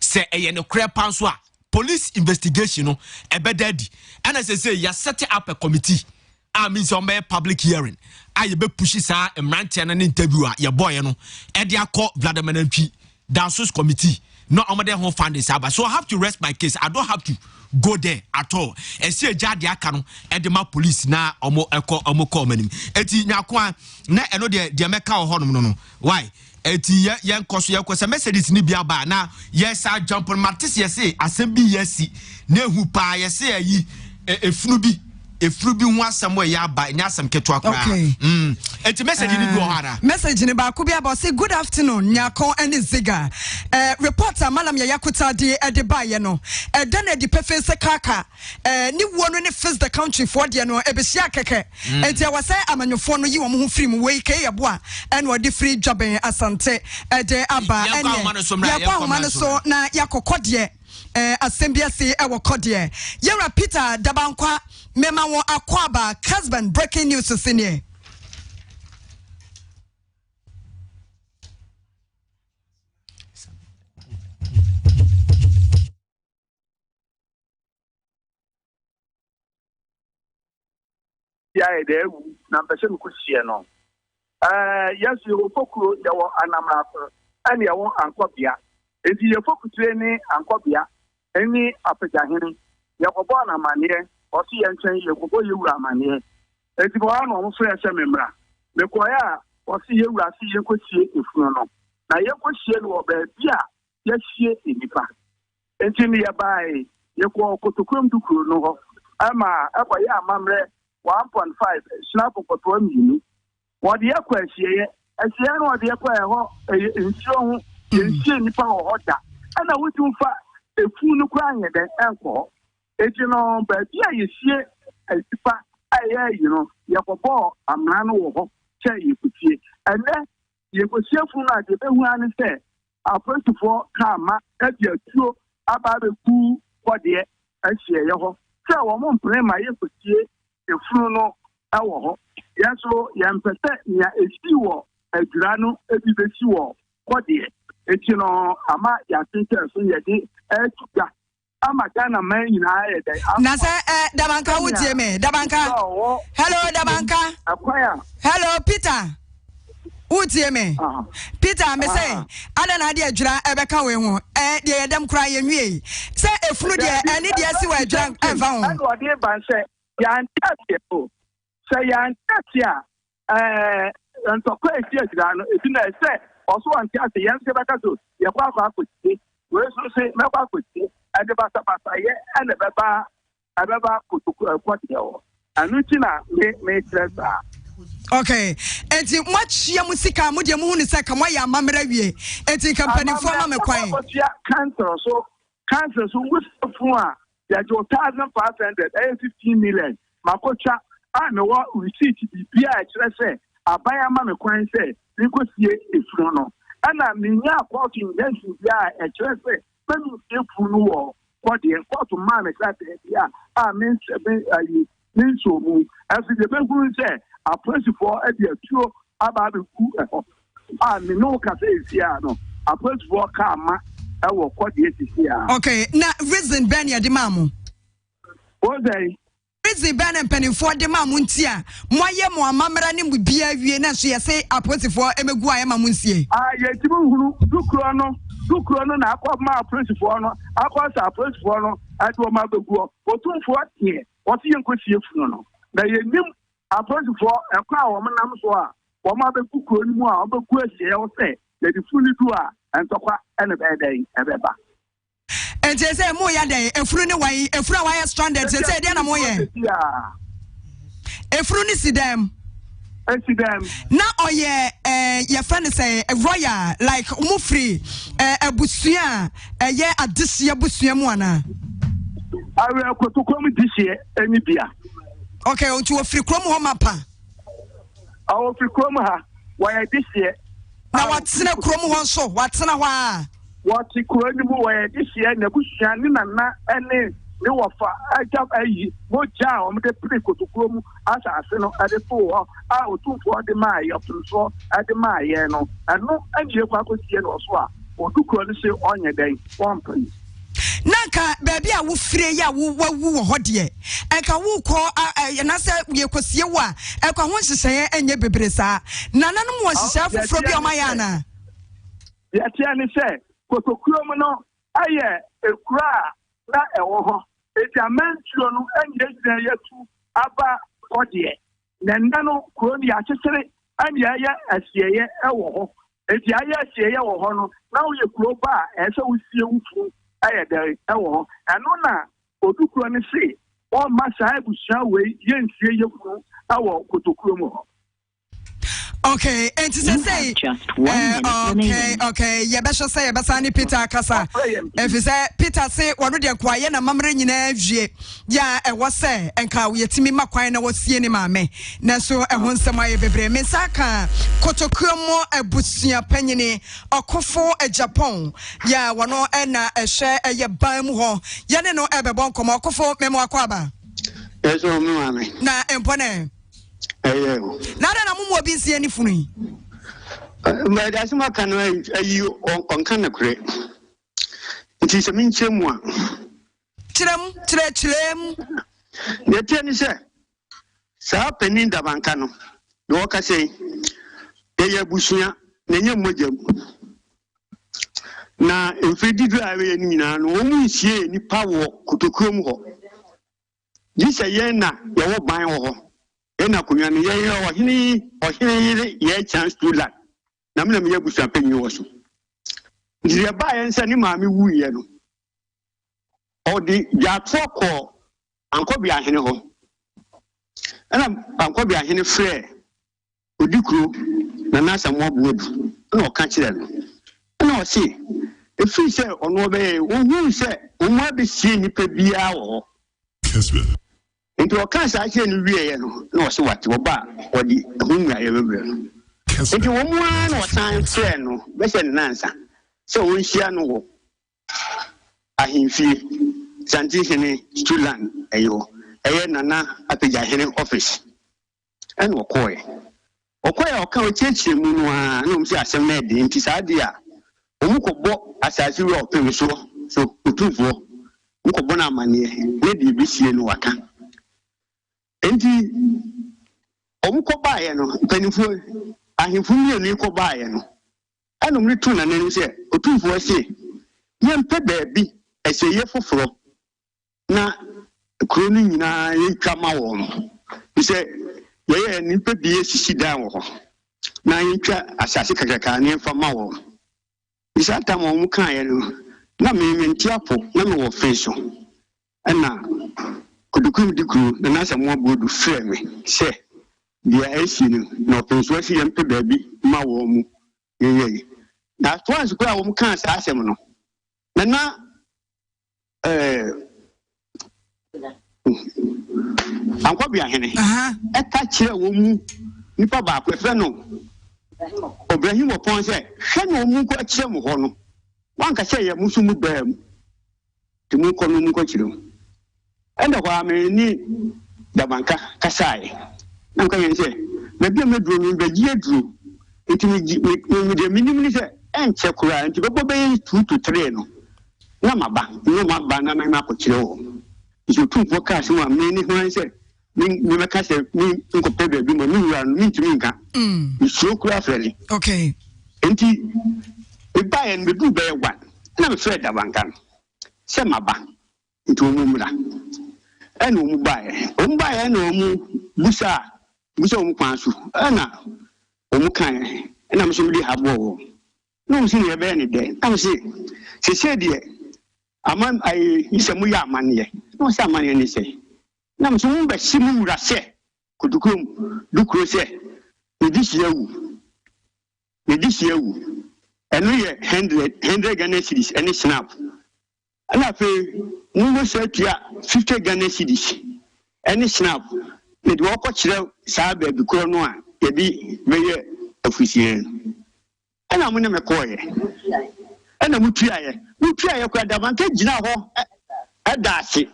se ne kre panso a police investigation no ebedadi and as say ya set up a committee means on public hearing aye be push sa emrantia na interview a ye boy no e de akọ Vladimir Mp Dansos committee no omode ho fund this aba so I have to rest my case. I don't have to go there at all. And see a jade aka no e de ma police na omo call manim eti nyako na eno de meka ho no why eti yen koso yekosa messages ni bia ba na yes I jump on martis yes asem bi yes na hu pa yes ayi efunu bi ho asem we ya ba nya asem keto akra eti message ni bi ohara message ni ba ko bia ba say good afternoon Nyarko and Ziga reporter malam ya yakuta de ba ye no dan e di pefe se kaka ni wo no ne face the country for de no e be sia keke eti wa say amanyofo no yi wo ho free mu we ke ye bo a en wo de free job asante de aba en ya kwa man so na yakokode assembly say e wo kode yera Peter Dabankwa mema wo akwaba Kessben breaking news senior. Yeah, they na person ku sie no. Yes you fokuro ya wo anamra and ya wo ankobia. Enti ye fokutire ni ankobia eni apejahene ya kobo na manie o si ye ntwen ye kobo ye wura manie. Enti bo anu mo so ye se memra. Me koya o si ye wura si ye kosie efunu no. Na ye kosie no ba bia ye sie enipa. Enti ni ya bai ye ko kotokum dukuru no ho. Ama akoye amamre 1.5 snap for 2 million. What the aquasia, as the annual the aqua in strong in nipa or hotter. And I would do a fool crying at the ankle. It's but yeah, you see a tipa, you know, you have a ball, a man over, say you could see. And then you could see from that the one say, first of all, come at your two about the cool for the ahye ho sɛ wɔn mo mpene ma yɛ kotie efunu no ɛwɔ hɔ yɛso yɛmpɛsɛ nya esi wɔ adwira no ebi besi wɔ kɔdeɛ eti no ama yɛasensɛ so yɛde ɛtuga ama Ghana man nyinaa yɛ dɛ na sɛ dabanka wotie me dabanka hello dabanka akwaya hello Peter wotie me Peter me say ada na de adwira ɛbɛka we ho de yɛdam kra yɛnwie sɛ efunu de ɛne de asi wɔ adwira ɛmfa ho ɛna ɔde ban sɛ yɛantate o sɛ yɛantate a ntɔkwa esi adwira no ebi na sɛ ɔso ante ase yɛn sɛ bɛka so yɛkɔ akɔ akɔtie wei so se mɛkɔ akɔtie ɛde basabasa yɛ ɛna ɛbɛba kotoku ɛkɔdeɛ hɔ ɛno nti na me kyerɛ saa. Okay, enti mwachia musika muje muhu ni seka mwa ya mamre wie enti kampanifo ma me kwan cancer so wufu a ya jo 1500 15 million makocha a me wo receipt bibia a kire se abaya ma me kwan se nkosie efunu no ana menya akọọtụ invention bia a kire se menu efunu wo kọdie kọọtụ ma me kra te bia a men ayi men so mu afi de beguru se a principal at the two about the coup. Me no café, no. A principal karma, I will quote the okay, now reason Benya de Mamu. What day? Reason Ben and Penny for the Mamuntia. Moya mo mamranim with beer, and she say a principal Emegua Mamuncie. Yet you do chrono, I call my principal, I call our principal, I do my go, or 2 4 here, what you could see funeral. Now you knew. Apɔsifo ɛkɔ a wɔn nam so a wɔn abɛku kuro no mu a wɔbɛku ahyia wɔ sɛ yɛde funu du a ntɔkwa ɛna bɛyɛ dɛn ɛbɛba. Nti sɛ mo yɛ dɛn efunu ne wɔyi efunu a wɔyɛ stranded sɛ deɛ na mo yɛ. Efunu ne si dɛm. Esi dɛm. Na ɔyɛ yɛfrɛ ne sɛ royal like mo free abusua ɛyɛ adehyɛ abusua mu ana. Awɛ kotoko mu dihyɛ ɛni bia. Okay, on to a free chrome home mapa. Our free chrome ha, why this year? Now what's in a chrome one so? What's in a while? What's the chrome why this year? Nebuchadnezzar and then they were for I jump a more jam the prick to chrome as I say no at the 4 hour 2 for the May up to so at the May, no, and no, and you could see no swap or do chrome say on your day, one place. Nanka baby a wo free ya wo hodie enka wo ko na se ye kosie wo a enka ho hyehyɛ enye bebre saa nananom wo hyehyɛ foforo bi o ma ya na ya tia ni se kotokuro mu no aye ekura na ɛwɔ hɔ eti amantuo no enye gyina yatu aba hodie na nano kuro ni akyekere anya ya asieye ɛwɔ hɔ eti aya asieye wɔ hɔ no na wo ye kuro ba ɛsɛ wo sie wufu aye there ewo eno na odukuro ne se o ma sa ebusua we yensie yefunu awo kotokuro mu. Okay, and to say okay, yeah, better say Basani Peter Kasa. If you say Peter say one of the quiet and mamma in every yeah, I was say and can we timi maquina was seeing mamma. Naso and once my baby Mesaka Kotokumo a busia penny or Kofo a Japan. Yeah, one or enna a share a yabamu. Yaneno ever bon come or Kofo memoir quaba. Yes, mamma. Na empone. Nada na mumu obi nsi ani funu. Ma da sima kan ayi on kan na kure. Nti se min chemu a. Chirem. Ne tiani se. Sa penin da banka no. Do ka sei. Ye busuya na nye mogam. Na enfedi du awe ni nyina no omu nsie nipa wo kotokuom ho. Gisa yen na ye wo ban wo. Ena kunyane ye ohini ye chance to land na me ye busa panyi wo so ndiye ba ye nsa ni maami wuye no odi ya troko ankobi ahene ho ena ankobi ahene frɛ odikuro na nasa mo buodu na o ka kire no na o se efi se ono be wo hu se o ma be sie nipa bia wo Kessben. Into a cancer, I can't read no, so what you buy or the hunger ever. Into 1 or time, no, better than answer. So we shall know. I him feel Santihene Stuland ayo nana apejahene office and okoye oka ochechi mu no a no msi asem na de nti saade a omukobo asase ro opem so otufo mukobo na amane ne de bisie no waka enti omukoba ye no panifo ahemfu mi no ikoba ye no anom ne tu na ne se otufo se yempe baabi eseye foforo na kroni nyina yetwa ma wo no se ye nipa bi esisi dan wo na yetwa asase kakaka ne fa ma wo isa tamo mu kan ye no na me ntiapo na me wo feso ana kudukum dikuru na na se mo bodu frɛ me se dia esi no na openso asi yempe baabi ma wo mu ye na twansi ko a wo mu kan sa asem no na anko bia hene eka kire wo mu nipa ba ko fe no Ibrahim opon se hwe no mu ko kire mu ho no wanka se ye musu mu ba mu ti mu ko no mu ko kire mu enda kwa me ni da banka kasai na nka yen se na bia meduro mi ba ji aduro enti mi de minim ni se enche kura enti bebo be 2 to 3 no na maba na na ko kire wo iso tu forecast wa me ni ho se mi me ka se mi nko pe be bi mo mi wura mi ntimi nka iso kura freli okay enti e ba en be du be wa na me fre da banka se maba enti o mu mura ena o mu ba e na o mu busa o mu kwansu ena o mu kan ena me so mi habo wo no mo si ne be ne de am si se de aman ai isemu ya amane no se amane ni se na mo so mu be simu wura se kudukum dukuro se edisi ewu eno ye 100 Ghana cedis ene snap ana fe mu go se tia 50 Ghana cedis ene snap ne de woko kire saa ba bi kuro no a ye bi meye afusie ana mo ne me koye ana mutuaye kwa da banka gina ho adaase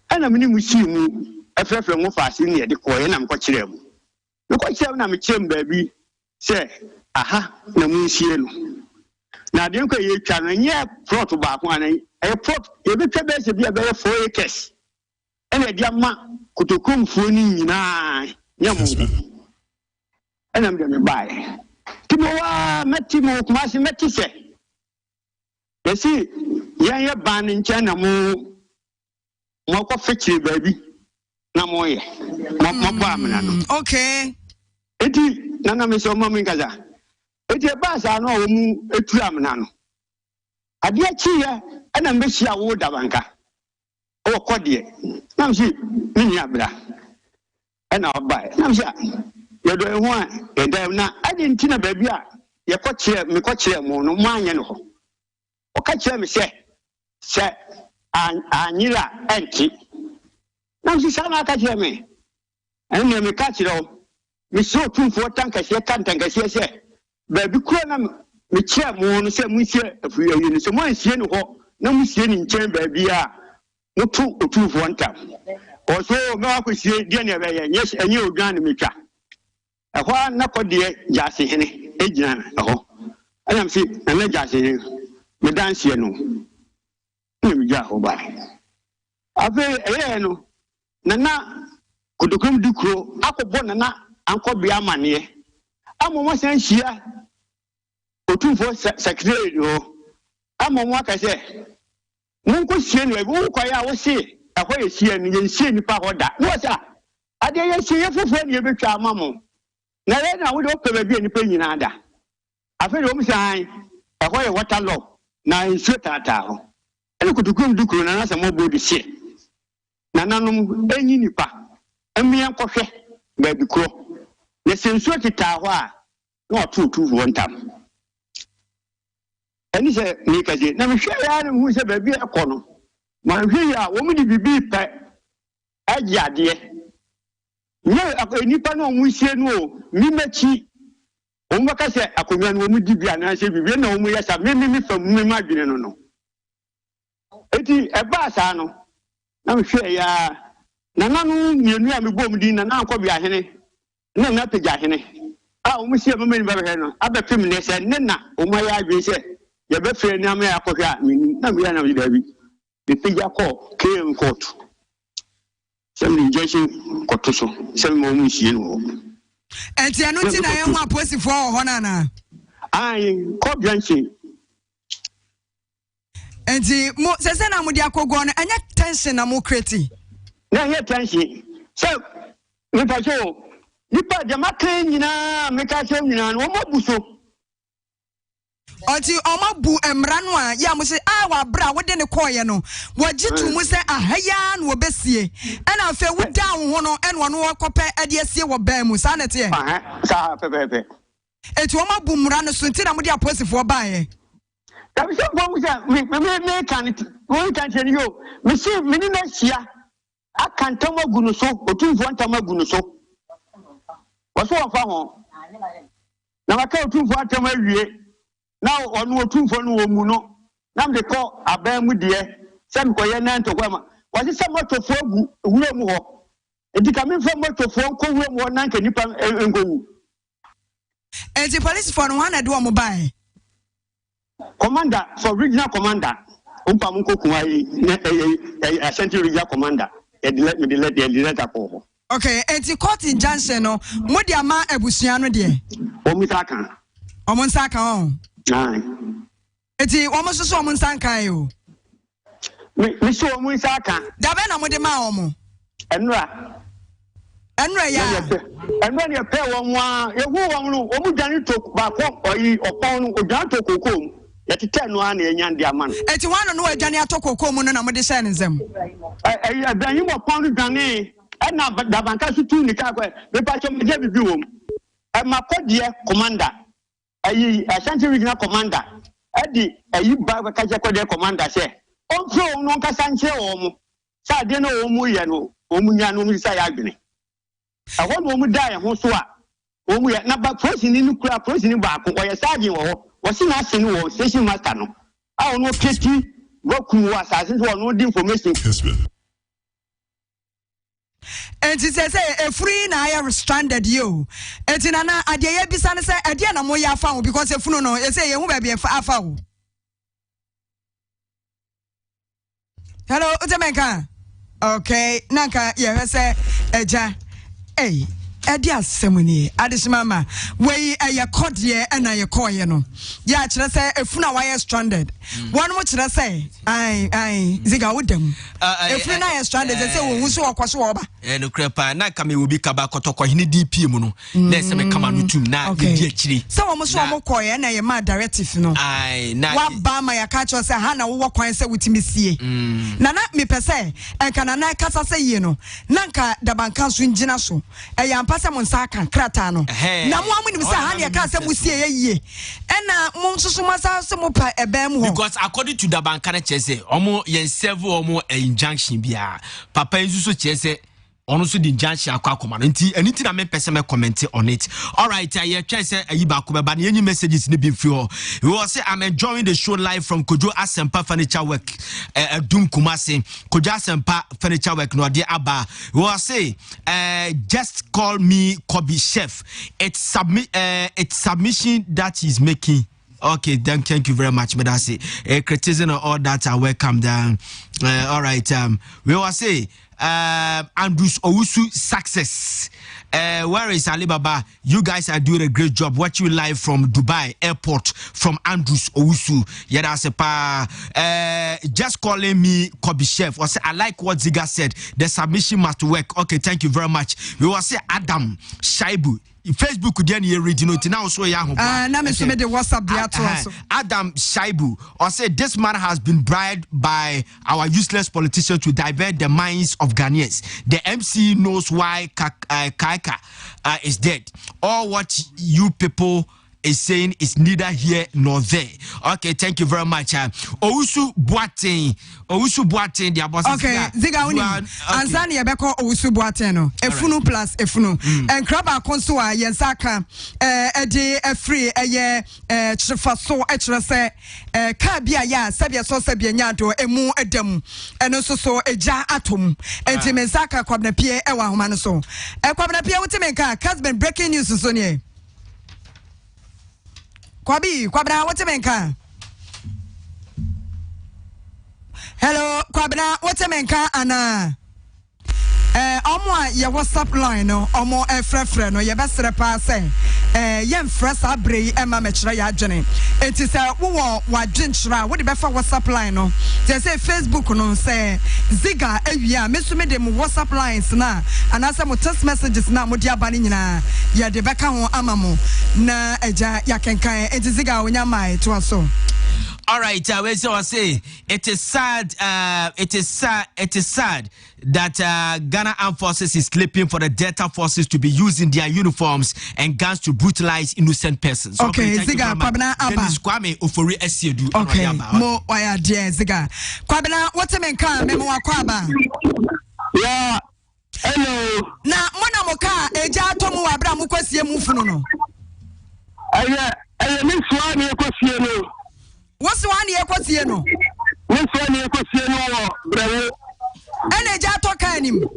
ana mini musimu afrefre mo faase ne ye de koye na mko kire mu mko kire na me kire baabi se aha na munsie no na de nko ye twa no nye plot ba ko anan e plot e be twa be se bia be 4 acres ana dia ma kutokum fuo ni nyina nyamo ana me de me bae timowa metimo kuma se metise yesi yan ban nche na mo ko fekire baabi na mo ye mo ba amna no okay eti nana me so mo mingaza eti ba sa no wo mu etu amna no ade achi ya ana mbehia wo da banka o kodie na msi ni abra ana oba na msi ye do ho a ye da na ade ntina baabi a ye ko kire me ko kire mo no mo anye no ho o ka kire me se anyira enti na msi sana ka kire me ene me ka kire o me so tumfo tanka se kantanka se baabi kuro na me kire mo no se munsie afuye yi no se mo ansie no ho na munsie ni nchen baabi a mutu tumfo ntam o so me wa kwasie die ne be ye enye odwan me twa ehwa na kodie jase hene ejina ho anam si na jase hene me dansie no me ja ho ba afi no na kudukum dikro akobo na ankobia mane amomo san hia otumfo secretary ho amomo aka se munko sie no ebu kwa ya wo se ehwa ye sie no ye sie nipa hoda no sa ade ye sie fofo ne betwa amamo na le na wo de opɛ baabi nipa nyina da afi de wo msan ehwa ye water law na nsuo tata ho ene kutukum dukuru na na samo bodi sie na nanom enyi nipa emian kɔhwɛ baabi kuro na sensuo tata ho a na otutu ho ntam eni se ni kaje na mehwɛ ya na hu se baabi ekɔ no ma hwɛ ya wo mu di bibi pɛ agiade nye nipa no mu sie no mi machi o mu ka se akonwa no mu di bia na se bibi na o mu yesa me fam me madwene no enti eba sa no na hwe ya na nanu mienu a mebom din na anko bia hene na pegya hene a o mu sie mama ni ba he no abepem ne se ne na o ma ya adwe se ye be fe ni ama ya kohwe a menu na me ya na me da bi the pegya call came court some injection koto so some mo mu hie no enti anu ti na ye ho aposifo ho na na ai ko bianchi enti mo sese na mo di akogo no anya tension na mo create na ye tension so me pa so nipa de maka nyina me ka so nyina no mo buso oti omabu emra no a ya mo se wa bra wo de ne koye no wo gitu mu se ahaya no obesie ana afa wo down ho no ene wo kope ade asie wo ban mu sa na te sa pepepe eti omabu mra no so nti na mo di aposifo baaye da bi se bo mu se me kan it wo kan che ni yo me se me ni na hia akantam agunu so otumfo ntam agunu so waso wafa ho na maka otumfo atam awie na onu otumfo no wo mu no na me ko aban mu de se me koye na ntokwa ma wase se motofo agu wura mu ho edika me fa motofo ko wura mu na nka nipa ngowu enti police for no na de wo mo bai commander for regional commander umpa mu ko kunwa yi na central regional commander the letter ko okay enti court injunction no mo de ama abusua no de o mo nsaka on enti o mo soso o mo nsanka e o me so o mo nsaka da be na mo de ma o mo enra ya enra ne pe wo nwa ehu wo no o mu dane to ba ko oyi opon no o dan to kokom yetete no ana enya ndi ama no enti wano no adwane atokoko mu no na mo de share nzem adanyi mo pon dwane na da banka su tu ni ka ko me pa cho me je bibi wo e ma kodie commander ayi Ashanti regional commander edi ayi ba ka je kodie commander se on fro no nka sanche wo mu sa de no wo mu ye no wo mu nya no mu sa ya adwene aho no mu da ye ho so a wo mu ye na ba prison ni kura prison ba ko ye sergeant wo wasi na se ni wo station master no a ono keti woku wa sa se wo no di information Kessben. Enti say free na I stranded you. Enti na ade ye bisa ne say ade na mo ya fa wo because efunu no e say ye hu ba be afa wo. Hello, Utemenka. Okay, nanka ye say eja. Hey, ade asemuni adishimama we eye kodie na ye koye no ya kire say efuna wa stranded one mo kire say ai ziga wodam efuna na ye stranded say wo hu so okoso oba no krepa na ka me obi kaba kotoko hini DP mu no na se me kama no tum na di akiri so wo mo so mo koye na ye ma directive no ai na wa ba ma ya ka cho say ha na wo kwan say wutimi sie na me pese enka na kasa say ye no nanka dabanka so ngina so e ya mpasa mo nsa kan krata no na mo amunim say ha na ka say mo sie ye ena mo nsusu masa se mo pa ebe mu ho because according to dabanka na chese omo yen serve omo injunction bia papa nsusu chese ono so di injunction akwa nti anything na me person me comment on it. All right, I try say ayi ba ko be ba any messages ni be free ho. We will say I'm enjoying the show live from Kojo Asempa Furniture Work Dum Kumasi. Kojo Asempa Furniture Work no dey aba. We will say just call me Kobe Chef. It's submission that is making. Okay, thank you very much, Medasi. Criticism and all that are welcome down. All right, we will say Andrews Owusu success. Where is Alibaba? You guys are doing a great job. Watch you live from Dubai airport from Andrews Owusu. Yeah, that's a pa. Just calling me Kobe Chef. I say I like what Ziga said. The submission must work. Okay, thank you very much. We will say Adam Shaibu. Facebook then you read now so ya na me so me the WhatsApp dia to also Adam Shaibu or say this man has been bribed by our useless politicians to divert the minds of Ghanaians. The MC knows why Kaika is dead. All what you people is saying is neither here nor there. Okay, thank you very much. Owusu Boateng, the boss. Okay, Ziga uni. Ansani ebeko Owusu Boateng no. Efunu plus efunu. And kraba konsoa yensaka ede free chifaso echrese ka bia ya sabia so sabia nyado emu edam. Eno so eja atom. Enti mensaka kwabna pie ewa homa no so. Kwabna pie wotemenka Kessben breaking news so ne. Kwabna wotemenka. Hello, Kwabna, what's a menka ana? Omo ya WhatsApp line no, omo frefre no, ya best repass yem fresh abre ema mechra ya adwene. It is wo wadwenchra, wo de befa WhatsApp line no. They say Facebook no say ziga ewia, me so me dem WhatsApp lines na, anasa mo text messages na mo dia bani nyina, ya de beka ho amamo na eja ya kenkan. It is ziga onya mai to aso. All right, we so say it is sad that Ghana Armed Forces is sleeping for the Delta Forces to be using their uniforms and guns to brutalize innocent persons. Okay, Ziga Kwabena Abba. Dennis Kwame Ofori Esiedu. Okay, mo waya dear Ziga. Kwabena, what's a menka memo Kwaba? Yeah. Hello. Na mona moka eja tomu abra mu kwasie mu funu no. Aye me swani kwasie no. What's one year kwasie no? Me swani kwasie no bravo. Ene eja to kanim.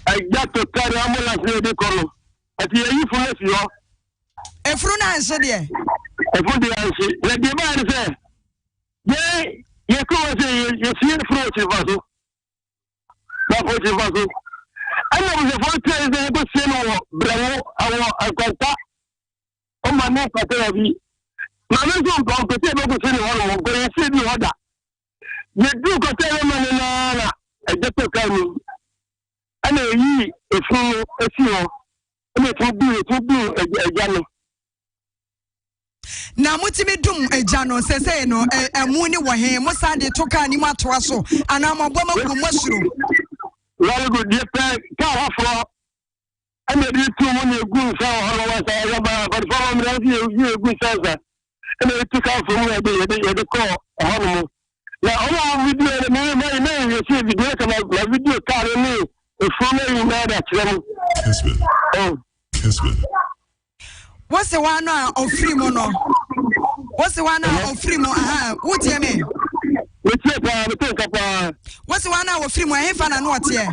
Eja to kari amula se de kono. Ati yi funu si yo. Efru na nse de. Efru de anse. Le de ba ni se. Ye ko se ye si fru ti vaso. Ba ko ti vaso. Ana mo se fo tere de ko se no bravo awo akwanta. O ma no patera bi. Na me so ko ko te ko se no ho ko ye se bi hoda. Ye du ko te no na ejeto kanu. Ana yi efun esio. Ana tu du eja no. Na mutimi dum eja no sese no emu ni wo he mo sa de to ka ni matoa so ana mo boma ku mo suru. Very good dear ka hafo. Ana di tu mo ne gu sa ho wa sa ya ba but for me you gu sa sa. Ana tu ka fo mo de ko ho mo. Na o video me you see video kama video ka ni e fo me na da kire. Kessben. Oh. Kessben. What's the one of free mono? What's the one of free mo? Aha, what you mean? What's the one of free mo? I have an what here?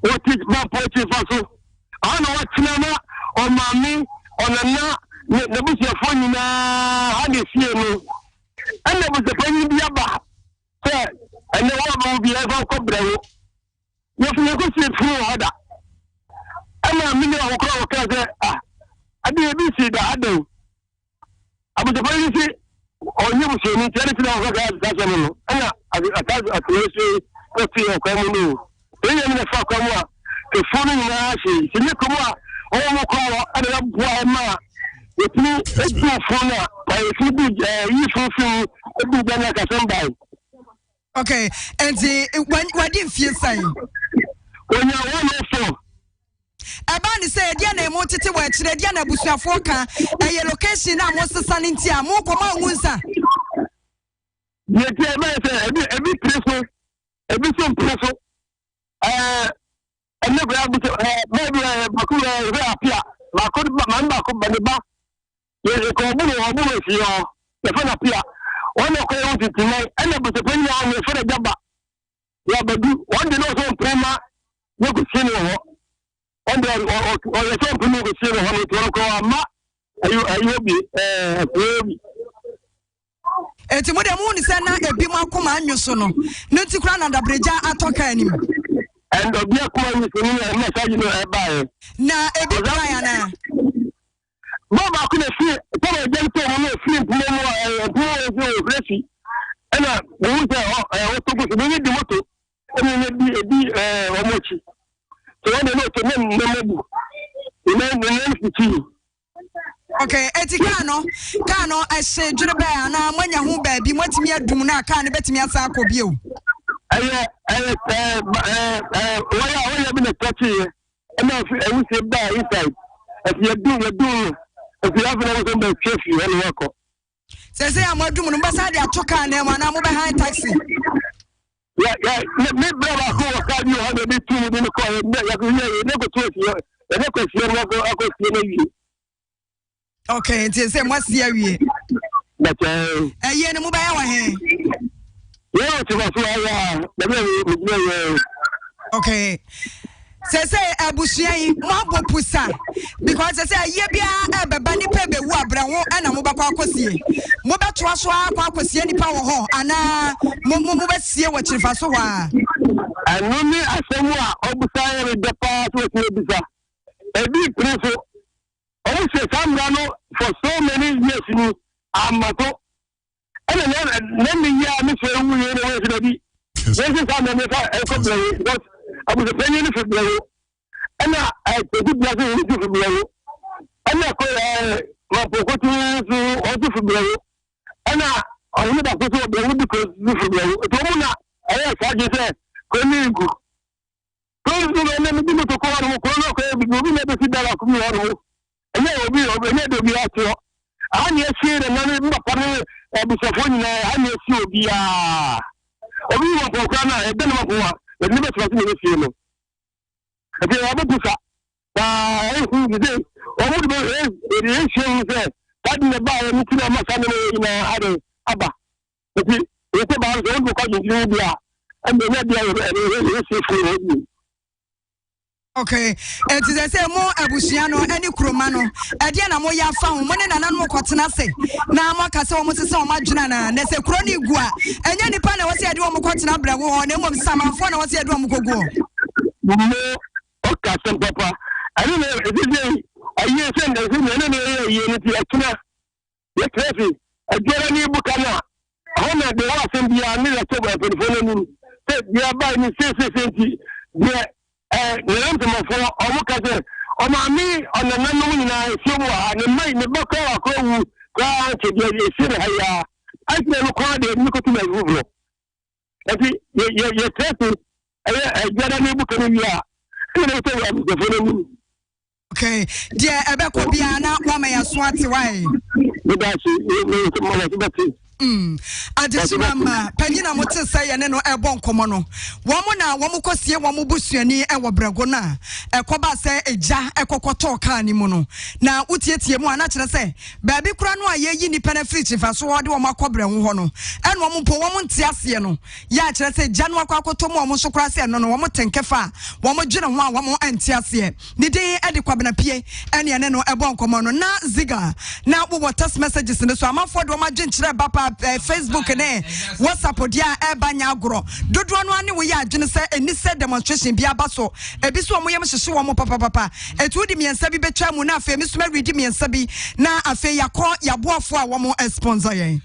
What is my poetry for? I know what's nama or mammy or the bush of phone how do you see me? And there was a penny diaba. Sir, and the one will be ever cobra. You have never seen through other. And I'm in the clock. I didn't see the other. I was the policy or you will see me telling you that I a close of Kamu. They are in the Fakama, the phone in Ashi, Sinikuma, Omo, and a boy, with me, a two phone, by a few useful thing, a good like a somebody. Okay, and what did you say? When you're 104. Abani say dia na emo tete wa kire dia na busuafo ka eye location na mo sesa ne ntia mo koma hunsa ye tie me say ebi preso ebi so preso ene bra bu maybe bakula re apia ba ko man ba ko ba ye ko bu no bu fi yo ye fa na apia wona ko yo titi mai ene bu se penya on ye fa da jaba ya badu wonde no so prema ye ku sini ho on the or the same people who say how to go ama ayu bi eti mo de mo ni se na ebi mo akoma anwo so no no ti kura na dabreja atoka anim and obi akoma anwo so no message no e ba na ebi kura ya na baba ku na fi to mo je to mo fi mo freshi ana mo se o to go so ni di moto ni di omochi. Okay, etikano kano ehye dwere na manya hu ba bi mwatimi adum na aka ne betimi asa akobie o waya bi na touch e na fi e wuse ba inside if you do if you have no one to chase you and work. Say I'm not doing Mbasa de atoka na mo na mo be high taxi. Yeah, me brother who can you have the two in the car, you never to you. The next question was okay, it is a what's the but ye no mo ba ya he. Yeah, okay. Say abusua yi mo abopusa because say ye bia ebeba ni pe be wu abrawo ana mo bakwa akosie mo beto aso akwa akosie ni pa wo ho ana mo be sie wo chirifa so wa anu ni asemu a obusa ye de pa to tie bisa ebi preso o se samra no for so many years ni amato ana na ya mi se wu ye no we se bi yes samra me fa e ko because I was a penny for blow. And I could not do for blow. And I could my pocket also for blow. And I would have put a blow because you for blow. Tomuna, I just said, Comigo. Don't do anything to call him, because we never see that come out. And there will be over never be at you. I need to see another partner of the phone. I need to be a. We want to go now, and then the never was in the film. If you have a book, who is it? Or would be a shame that the bar and to my family in other Abba. It's about the old book of India and the media. Okay, it is a say more abusiano any cromano. Adiana moya found money and no quatana say. Now Maka so much so much nana, and a crony gua. And any pan was here doing quatana bravo, and then some phone was here doing go. No, okay, some papa. I don't know if it's a year send there's no unity. Yes, heavy. I get a new book. Honor the last and the army of they are buying 60. Yeah. For Omukase, on me on the Nanomina, and the main the Baka, I never called it Nicotina Rubro. You're careful. I get a new book in the okay, dear Ebeko Biana, Wamaya Swati, why? Adesima panyina mote say ne no ebon komono womo na womo kosie womo busuani e wo brago na ekoba say eja ekokoto ka ni mu no na utietie mu ana kire say ba bi kura no ayeyi ni benefit fa so wode womo akobre ho no ene womo po womo ntiase no ya kire say ja no akoto mu womo so kura say no no womo tenkefa womo dwene ho a womo antiase ni de ede kwabena pie ene ne no ebon komono na ziga na wo text messages ne so amafo de womo agye kire bapa Facebook ne WhatsApp dia ebanya agro dodo no ane wo ya agene se eni se demonstration bia baso ebi so mo yem hyehye wo mo papa etu di miensa bi betwa mu na afa mi so ma read miensa bi na afa yakọ yaboafo a wo mo sponsor yen.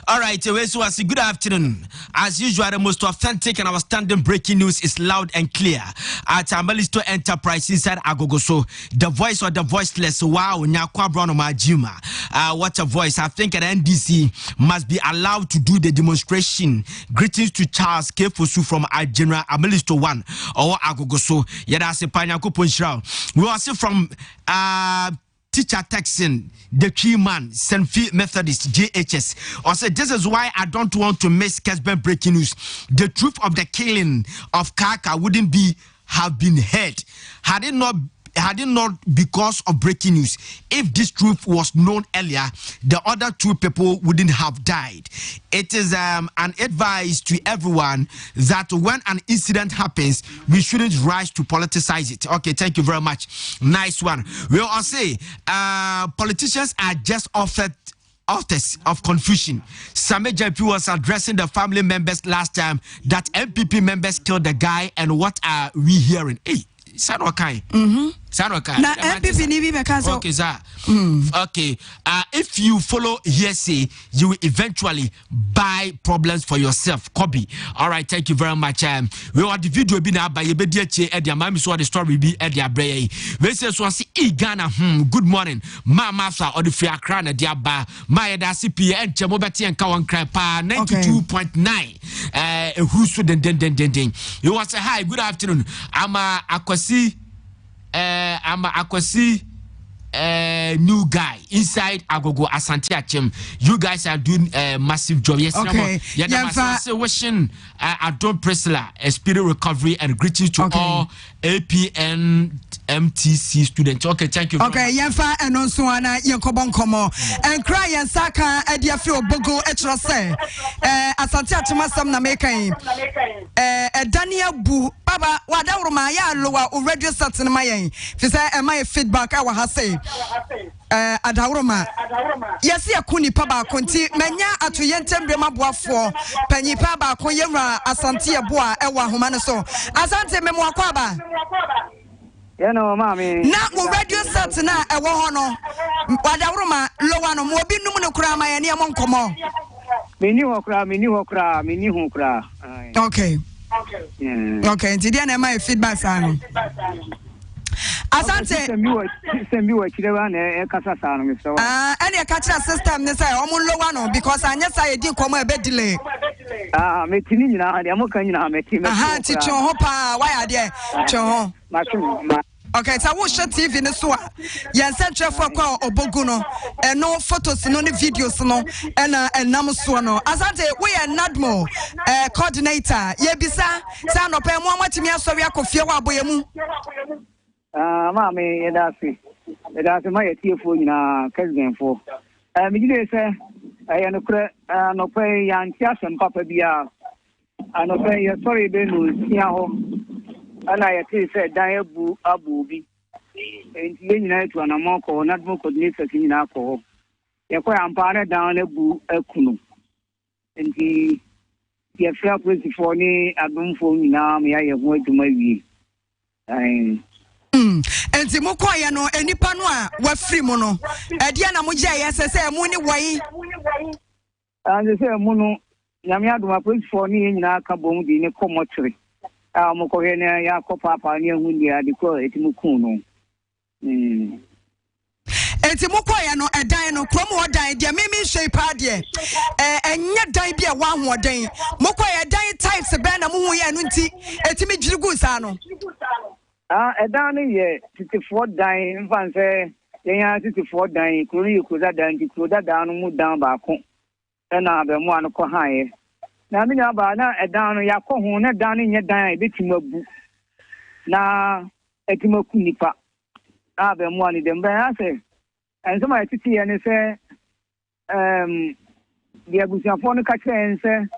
All right, so good afternoon. As usual, the most authentic and outstanding breaking news is loud and clear. At Amelisto Enterprise inside Agogoso, the voice of the voiceless. Wow, Nyarko Abronomah Juma. What a voice. I think an NDC must be allowed to do the demonstration. Greetings to Charles Kefosu from General Amelisto 1 or Agogoso. Yadase Panyako Ponchral. We are also from Teacher Texan, the key man, St. Phil Methodist, JHS. I said, this is why I don't want to miss Kessben breaking news. The truth of the killing of Kaka wouldn't have been heard had it not because of breaking news. If this truth was known earlier, the other two people wouldn't have died. It is an advice to everyone that when an incident happens, we shouldn't rush to politicize it. Okay, thank you very much. Nice one. We all say politicians are just authors of confusion. Same JP was addressing the family members last time that MPP members killed the guy, and what are we hearing? Hey, Sanokai. Sanokai. Na MPP ni be kaso. Okay, sir. Okay. If you follow hearsay, you will eventually buy problems for yourself. Kobe. All right. Thank you very much. We want the video be now by Yebediache at the Mami so the story be at the Bray. We say so see Ghana. Good morning. Mama or the Fair Crown at the Abba. My CP and Chamobati and Kawan Krapa 92.9. Who's so den. You want to say hi, good afternoon. I'm Akwasi new guy inside Agogo Asante Achem. You guys are doing a massive job. Yes, okay. Wishing Adon Presla a spirit recovery and greetings to all APN MTC students. Okay, thank you. Okay, Yenfa and Onsuana Yankobon Komo and cry and Saka Edia Fio Bogo Etrose Asante Achemasam Nameka Daniel Bu Baba Wadauruma ya lowa o radio sat in my fisa my feedback I wa say Adauruma yes ya kuni paba konti menya atoyentembre maboafo panyi paba ko yemra Asante aboa ewa homane so Asante memo akwaba na mo radio set na ewo ho no Wadawroma lowa no mo bi num no kura ma ye ne mo nkomo meni ho kra okay okay nti dia na my feedback sa no Asante system bi wa kirewa na e kasa sa no so any ka kira system ne say o mo lowa no because anya say e di nkomo e be delay metini nyina de mo kan nyina metini ti chon ho pa why ade chon ho okay, so we share TV ne so a yen central for kwa obogu no no photos no ne videos no enam so no Asante we nadmo coordinator ye bisa sa no pe mo amatimi asori akofie wa aboyemu ma me yedasi ma yetiefo nyina Kessben fo me gide se ya no kra no pe yan tiasem papa bia no pe ye sorry be no sia ho ana yeti se dan abu bi enti nyina etu na moko na dmo coordinator nyina ko ye ko ampare dan abu akuno enti ye fra police for ni adumfo nyina me ya ho aduma wie enti mokoya no enipa no a wafri mu no edia na mo je yesese mu ni wai anje se mu no nyame aduma police for ni nyina ka bom di ne komotre mo ko hene ya ko papa ni hu ndi adi ko etimu kun no enti mokoya no edan no krom odan dia memi hwe pa de enye dan bia wa hoden mokoya dan types be na mo hu ye no nti etimi dwirigu sa no edan ni ye 54 dan mfan se yenya 54 dan kuro yi ko dan di kuro da no mu dan ba ko na be mo an ko haye na me nya ba na edan no yakọ ho na dan no nye dan e betimu abu na etimaku nipa be mo ani dem ba ase enso ma titi ye ne se dia busiafo no ka kire nse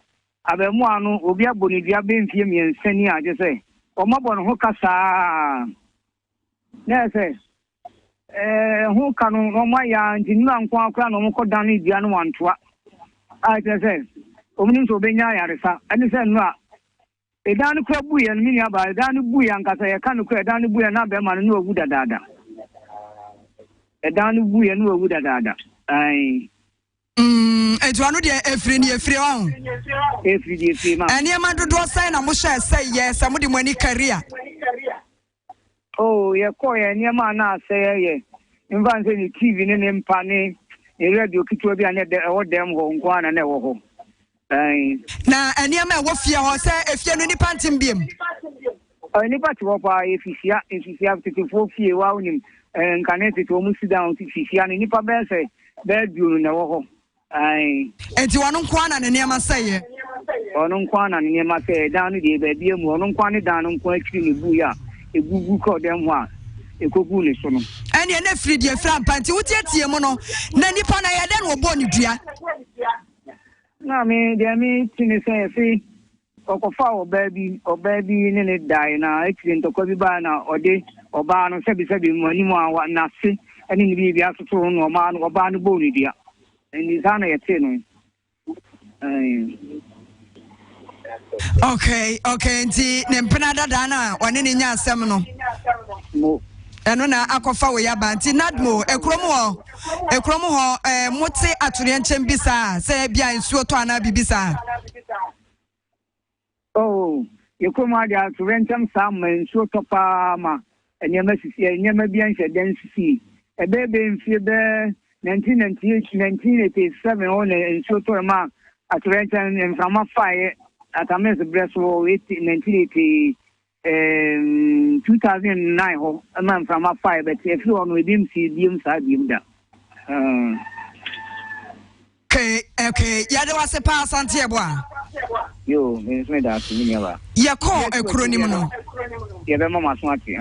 abe mo anu obi aboni dia be mfie miensani age se o mabo no ho kasa na se ho kanu no ma ya ntinu anko akra no mo ko dan no dia no wantoa a je se omni so benya yaresa ani se no a edan ko buye no mini aba edan buye ankasa ye kan ko edan buye na be ma no ogu dadada edan buye no ogu dadada ai etuano de efri on efri ma ani ma dodo sai na mo hye sai ye sa mo de mo ani career ye ko ye ni ma na sai ye mvan se ni TV ne mpa ne radio kitwa bi ane de o dem ho nko ana na wo ho na eniama e wofie ho se efie no nipa ntimbiem nipa ti pa efisia titifo fie wa onim nkanete to mu sit down tifisia ni nipa be se be biunu na wo ho enti wonu nko ana ne niama seye wonu nko ana ne niama seye dan no de be bia mu wonu nko ani dan no nko akiri ni bu ya egugu ko dem ho a ekogu ni so no ene na free de fra panti wutietie mu no na nipa na ye de no obo ni dua na me de mi tini se fi okofa obabi ni ne dai na ekiri ntoko bi ba na ode oba no sebi mo ni mo awa na se eni ni bi asoto no ma no oba no bo ni dia eni sana yete no okay nti ne mpena dada na one ni nya asem no mo eno na akofa we yaba nti nadmo ekrom ho mote atore nchen bisa se bia nsuo to ana bibisa ekrom ade atore nchen sam nsuo to pa ma enyema sisi enyema bia nhye den sisi ebebe mfie be 1987 on nsuo to ma atore nchen mfama fae atames breso 1980 2009 ho man from a 5 but if you on with him see him side him da okay ya de wase pa asante eboa yo me da tumi ba ya call acronym no ya be mama so ati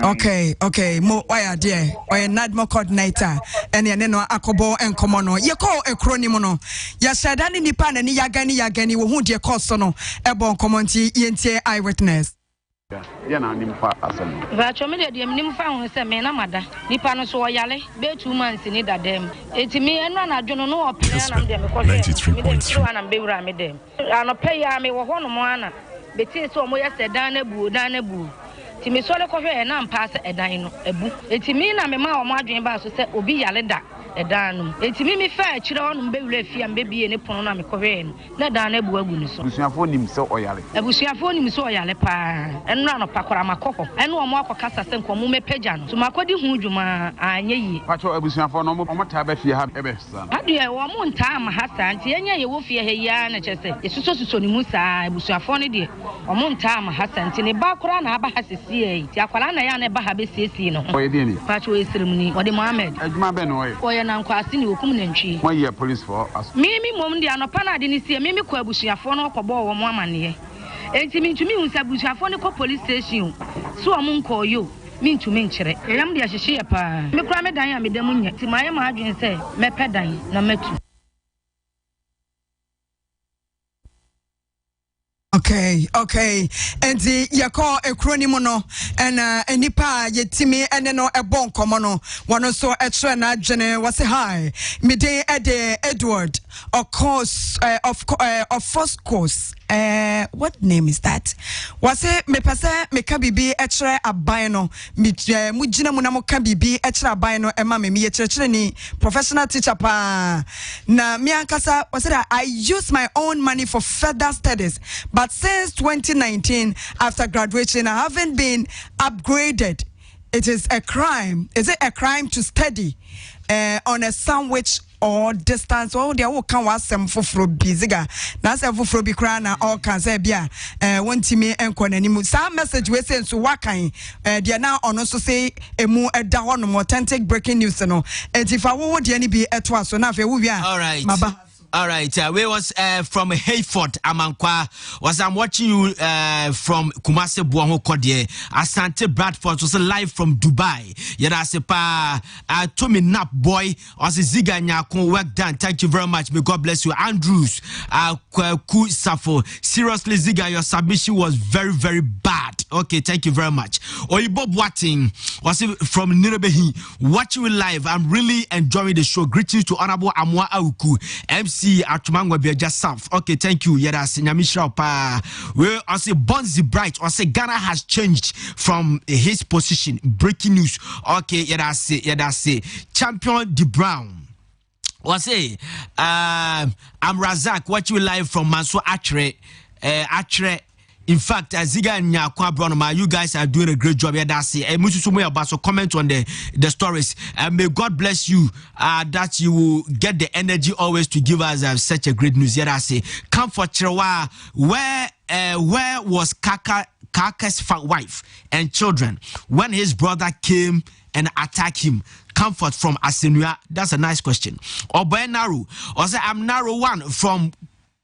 okay mo oya there oya nadmo coordinator ene ne no akobo enkomo no ya call acronym no ya shada ni nipa na ni ya gani wo hu de course no ebo enkomo nti yentie eyewitness ya na nimfa asem ba chomi de nimfa hu se me na mada nipa no so oyale be 2 months ni dadem eti me enu na adwono no opere na me de me kohwe me de na be wura me dem anope ya me wo ho no mo ana beti so mo yese dan na bu ti me so le kohwe na mpa se edan no ebu eti me na me ma o mo adwen ba so se obi yale da edan no eti me fa akire ho no be wura afia me bie ne pono na me kohwe no na dan na bu agu ni so busuafo nim se oyale pa enu ano pakora makoko enu omo akokasa se nkomo mepeja no so makodi hu dwuma anye yi pacho abusuafo no omo ta ba fie ha ebe sa ade wo mo nta ma ha sa nti enye ye wo fie ha ya na chese esuso ni mu sa abusuafo no de omo nta ma ha sa nti ne ba kora na aba ha sisi yi ti akwala na ya na ba ha be sisi no oye de ni pacho esirim ni ode Mohammed adwuma be no oye na nkwasi ni okum na ntwi mo ye police for us mimi mom de anopa na de ni sie mimi kwa abusuafo no kobo wo mo amane enti mintumi hunsa abusuafo ne ko police station so omo nkoyo mintumi nkyere eyam de ahyehye ya pa me kura me dan ya me dam nya ti maye ma adwen se me pedan na metu Okay. And you call a acronym no and enipa yetimi ene no ebon komo no one so extra na jene was hi mide ede Edward of course of first course what name is that was it me pese me ka bibi extra aban no mu gina mu na mo ka bibi extra aban no ema me ye kire ni professional teacher pa na me ankasa was that I use my own money for further studies but since 2019 after graduation I haven't been upgraded. It is a crime. Is it a crime to study on a sandwich or distance? Oh, they will come was some for biziga. That's a for bicrana or can say bia one timmy and conanimu. Some message we send to Wakai. They are now on also say a more a down authentic breaking news. No, and if I would any be at once, so now we are all right. All right, we was from Hayford, Amankwa. I'm watching you from Kumasi Buaho Kodie, Asante Bradford, was live from Dubai. Yada sepa, Tommy Nap boy, was Ziga Nyarko, work done. Thank you very much. May God bless you. Andrews, Ku Safo. Seriously, Ziga, your submission was very, very bad. Okay, thank you very much. Oibo Boating was from Nirebehi, watching you live. I'm really enjoying the show. Greetings to Honorable Amwa Auku, MC Atumangwa Beja South. Okay, thank you. Yada Sinyamisha Pa. We also Bonzi Bright. Also Ghana has changed from his position. Breaking news. Okay, yada say Champion De Brown. Was say I'm Razak. Watch you live from Manso Atre. In fact, Ziga and Nyarko Abronomah, you guys are doing a great job. Yeah, that's it. So comment on the stories. And may God bless you that you will get the energy always to give us such a great news. Yeah, that's it. Come for Chihuahua. Where was Kaka's wife and children when his brother came and attacked him? Comfort from Asenua. That's a nice question. Oboy Naru. Or say I'm Naru one from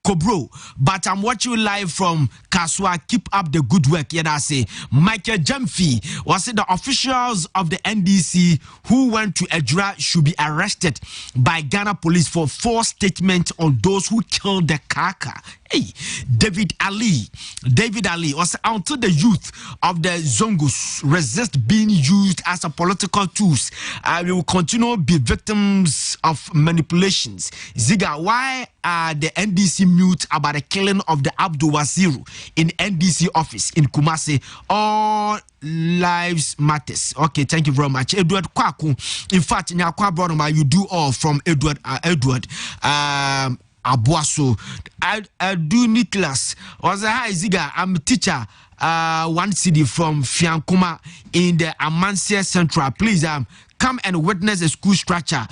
Kobro, but I'm watching you live from Kaswa. Keep up the good work. Yeah, I say Michael Jemfi was it the officials of the NDC who went to Ejura should be arrested by Ghana police for false statement on those who killed the Kaka. Hey, David Ali was until the youth of the Zongus resist being used as a political tools. We will continue to be victims of manipulations. Ziga, why are the NDC mute about the killing of the Abdul Waziru in NDC office in Kumasi? All lives matters. Okay, thank you very much. Edward Kwaku. In fact, Nyarko Abronomah, you do all from Edward. Abuaso. I do Nicholas. Was a high Ziga. I'm a teacher. One city from Fiankuma in the Amansia Central. Please come and witness a school structure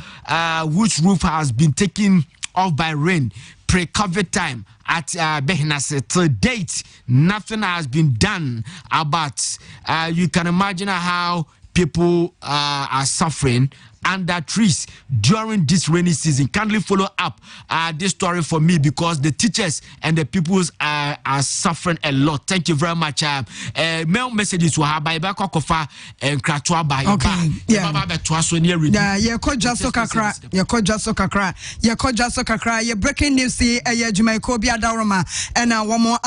whose roof has been taken off by rain pre-COVID time at Behnase. To date, nothing has been done about. You can imagine how people are suffering under trees during this rainy season. Kindly follow up this story for me, because the teachers and the pupils are suffering a lot. Thank you very much. Mail messages will have by Bakofa and Kratwa by okay. Yeah, breaking news see Nyarko Abronomah and one more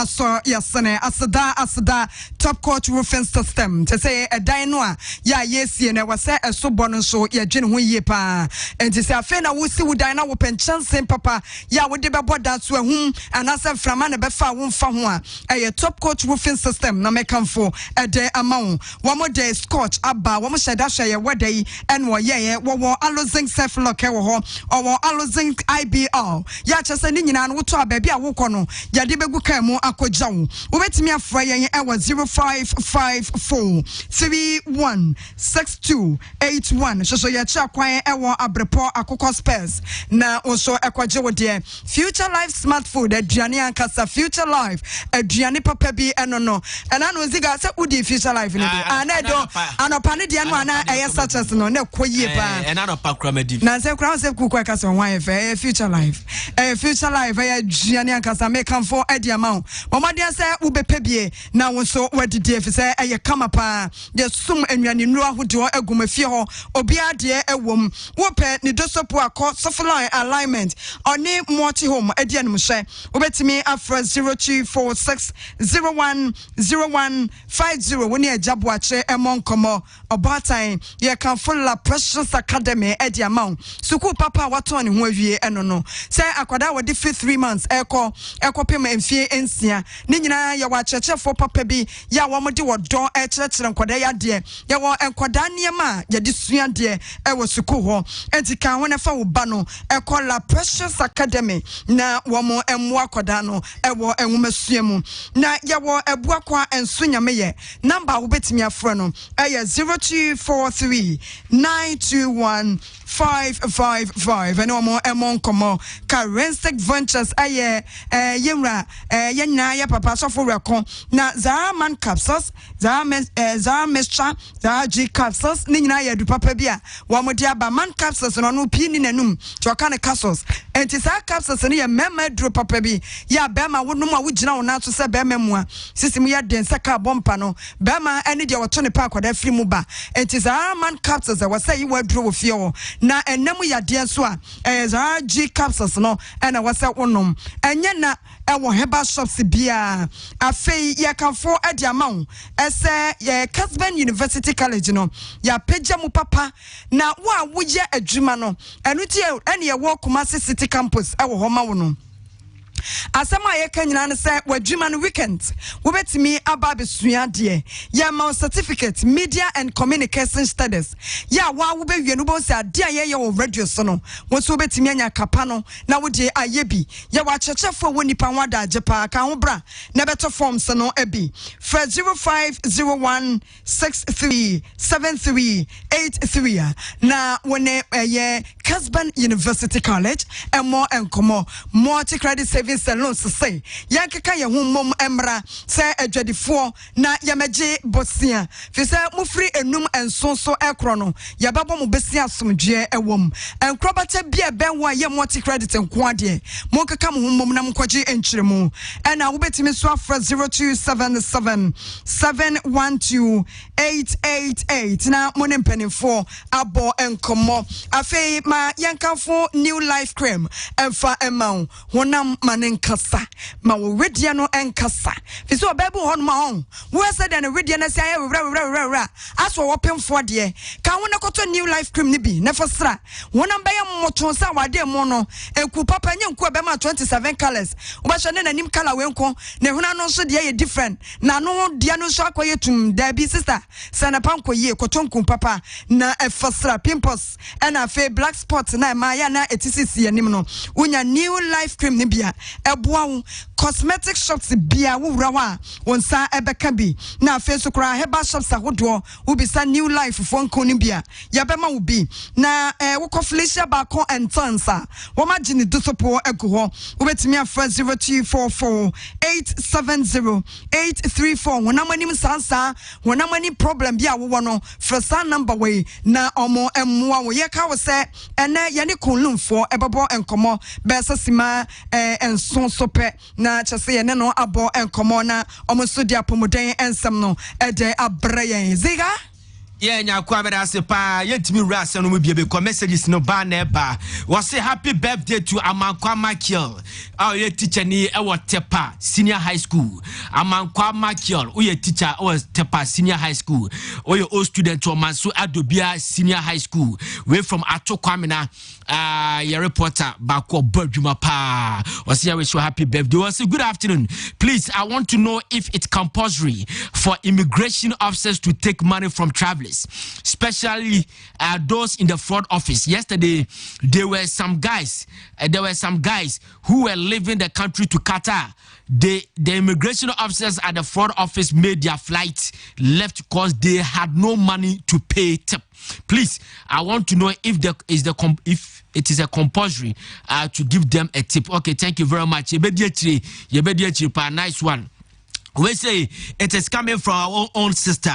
Asada top court roofing system to say a dinoa. Yeah, yes, and I was say a so bonus so yeah. Hu ye pa enti se afa na wo si wo dan na wo penchance papa ya wo de bebo da so ahum anasa frama na befa wo mfa ho a top coat roofing system na mekamfo de amount wo mo de scotch aba wo mo sheda hwe ye wedai en wo ye wo alozing self lock wo ho wo alozing IBR ya chese ni nyina no to aba bia wo kɔ no ya de begu kan mu akogya wo wo betimi afra ye 0554 316281 so ya kwan ewo abrepo akoko spares na also ekwaje wo de future life smart food aduane ankasa future life aduane papa bi eno no ena no ziga se udi future life ni ana do anopa ne de no ana eye success no na koyie pa ena no pa kramadi na se kra se kuku kasa wan fe future life aduane ankasa make am for ediama wo made se wo bepebie na wo so wadidi efise eye kama pa de sum enwane nuru ahodo agumafie ho obi ade ewom wope ni dosopo akọ sofline alignment oni multi home edianum hye obetimi afra 0246010150 woni ajabo ache emonkomo obatan ye kan full precious academy ediamount suku papa wato ne ho awie eno no se akwada wodi 3 months eko pem emfie ensia ni nyina ye wa chechefo papa bi ya wo mode wodon echechere nkwada ya de ye wo enkwada niema ye de sua de ewo suku ho etika ho ne fa wo ba no ekola precious academy na wo mo emu akoda no ewo enwomasuamu na ye wo ebu akwa enso nyame ye number wo betimi afro no eye 0243921555 and more emon komo Currency Ventures aye yemra yenya ya papa so for rekon na Zaman capsules za mestra za G capsules ni nyina ya du papa bia wo mode aba man capsules no no pini nanum to ka ne capsules enti sa capsules ne ya mema duro papa bi ya bema wonum a wogina wona so se bema mu a sisim ya den saka bompa no bema ene de woto ne pa akwada firi mu ba enti za man capsules wa say yi waduro wo fie wo na enam ya de so a za G capsules no ena wa say wonum enye na ewo heba shops bia afei ya kanfo ade amawo ese ye Kessben University College no ya pagya mu papa na wo ye adwuma no enu tie ene ye wo Kumasi City Campus ewo ho ma wo no asama ye kanyina ne say wadwuma no weekend wo betimi aba besua de ya ma certificate media and communication studies ya wa wo be wie no bo say ade ye wo radio so no wo so betimi anya kapa no na wo de ayebi ya wa chechefo wo nipa wada ajepa ka ho bra na beto forms no ebi for 0501637383 na wone ye Kessben University College and more enkomo multi credit savings salon say yankeka ye hu mom emra say adwadifo na yamaje bosia fi say mufri enum enso so ekro no yababo mu besia somdwe ewom enkrobata bia ben wa ye multi credit enko ade mo keka mu mom na mkwaje enchiremu ena wo betimi so afra 0277712888 na mo ne mpanimfo abo enkomo afei ma yankanfo new life cream emfa emau honam manen kasa ma wo redia no enkasa fi so babu hon ma hon wo said na redia na say wra aso wo pemfo de ka wo na koto new life cream ni bi na fasra honam baye moto sa wade mo no enku papa nye nku be ma 27 colors wo ba hwe na nim color we nko na huna no so de ye different na no de no so akoye tum da bi sister sana panko ye koto nku papa na fasra pimples and a fe black spots na ma ya na etisisi anim no unya new life cream ni bia eboa cosmetic shops bia wo wura wa wonsa ebeka bi na afeso kra heba shops ahodo wo bisa new life fo nko bia ya bema wo bi na wo koflesia ba ko entansa wo ma gini dosopo ego ho wo betimi afra 0244 870 834 wona manim sansa wona mani problem bia wo no frasa number way na omo emmoa wo ye ka wo se ene ye ne konlumfo ebebo enkomo besa sima enson sope na chese ye ne no abo enkomo na omo so dia pomoden ensem no ede abrayen ziga Nyarko Abronomah yetimi rasa no bia be messages no ba na eba was say happy birthday to Amankwa Michael our teacher ni Tepa senior high school Amankwa Michael we teacher Tepa senior high school we old student to Manso Adobia senior high school we from Atokwamena your reporter Bako Bodjuma pa was here wish you happy birthday was good afternoon please I want to know if it's compulsory for immigration officers to take money from travelers, especially those in the fraud office. Yesterday, there were some guys who were leaving the country to Qatar. The immigration officers at the fraud office made their flight left because they had no money to pay tip. Please, I want to know if it is a compulsory to give them a tip. Okay, thank you very much. Nice one. We say it is coming from our own sister,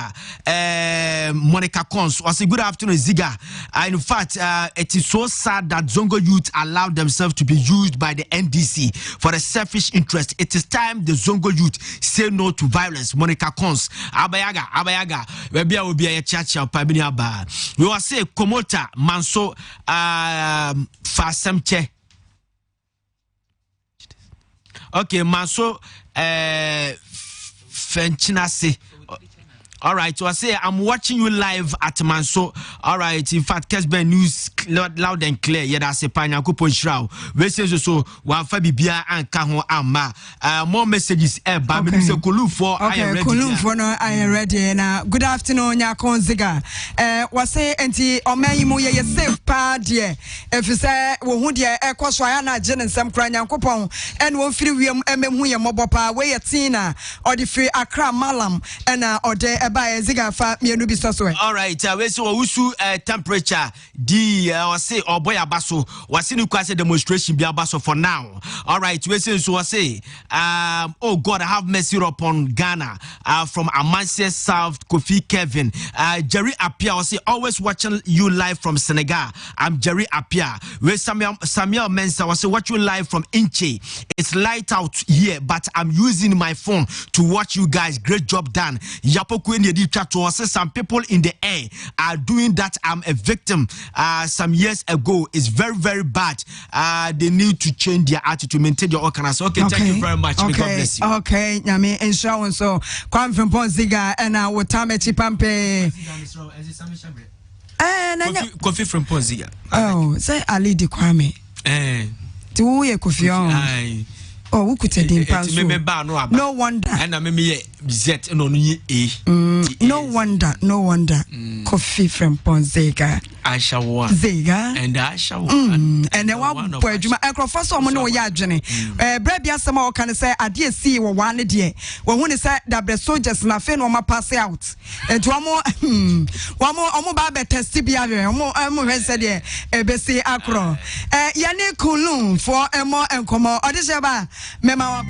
Monica Cons. Was a good afternoon, Ziga. In fact, it is so sad that Zongo youth allowed themselves to be used by the NDC for a selfish interest. It is time the Zongo youth say no to violence. Monica Cons. Abayaga. Maybe I will be a church of Pabiniaba. We will say Komota Manso Fasemche. Okay, Manso Fenchinasi. All right, so I say I'm watching you live at Manso. All right, in fact, Kessben news loud and clear. Yeah, that's a panya coupon shroud. We say so. One Fabibia and Kaho Ama. More messages. Baby, okay. Kulumfo no I am ready now. Good afternoon, Nyarko Ziga. Was say enti omayimu ye safe pa die. If you say wo hu die e kwaso aya na je nsem kra Nyankopon and won firi wiem ememu ye mobopa we ye tina or the free Accra Malam and or the all right, we so usu temperature the or say or boy abaso was in the demonstration be abaso for now. All right, we say so say oh God, have mercy upon Ghana from Amansia South Kofi Kevin Jerry Apia was say always watching you live from Senegal. I'm Jerry Apia. We Samuel Mensa was say watch you live from Inche. It's light out here, but I'm using my phone to watch you guys. Great job done. Yapoku some people in the air are doing that. I'm a victim some years ago. It's very, very bad. They need to change their attitude, maintain your organization. Okay, thank you very much. Okay. God bless you. Okay, Nyame insurance so Kwam from Ponziga and Wotame Chipampe. Coffee from Ponziga. Oh, say Ali de Kwame. To ye Kofi on. Oh, who could say no wonder. And I mean, Z no no wonder. Coffee from Ponzega. I shall walk. Zega. And I shall walk. And then one point, first of all, no yajane. Brabia some can say, I dear see one day. When he said that the soldiers nothing on my pass out. And one more baby testibia, more said, ABC Acro. Yannick Kulum for a more and come on. Mema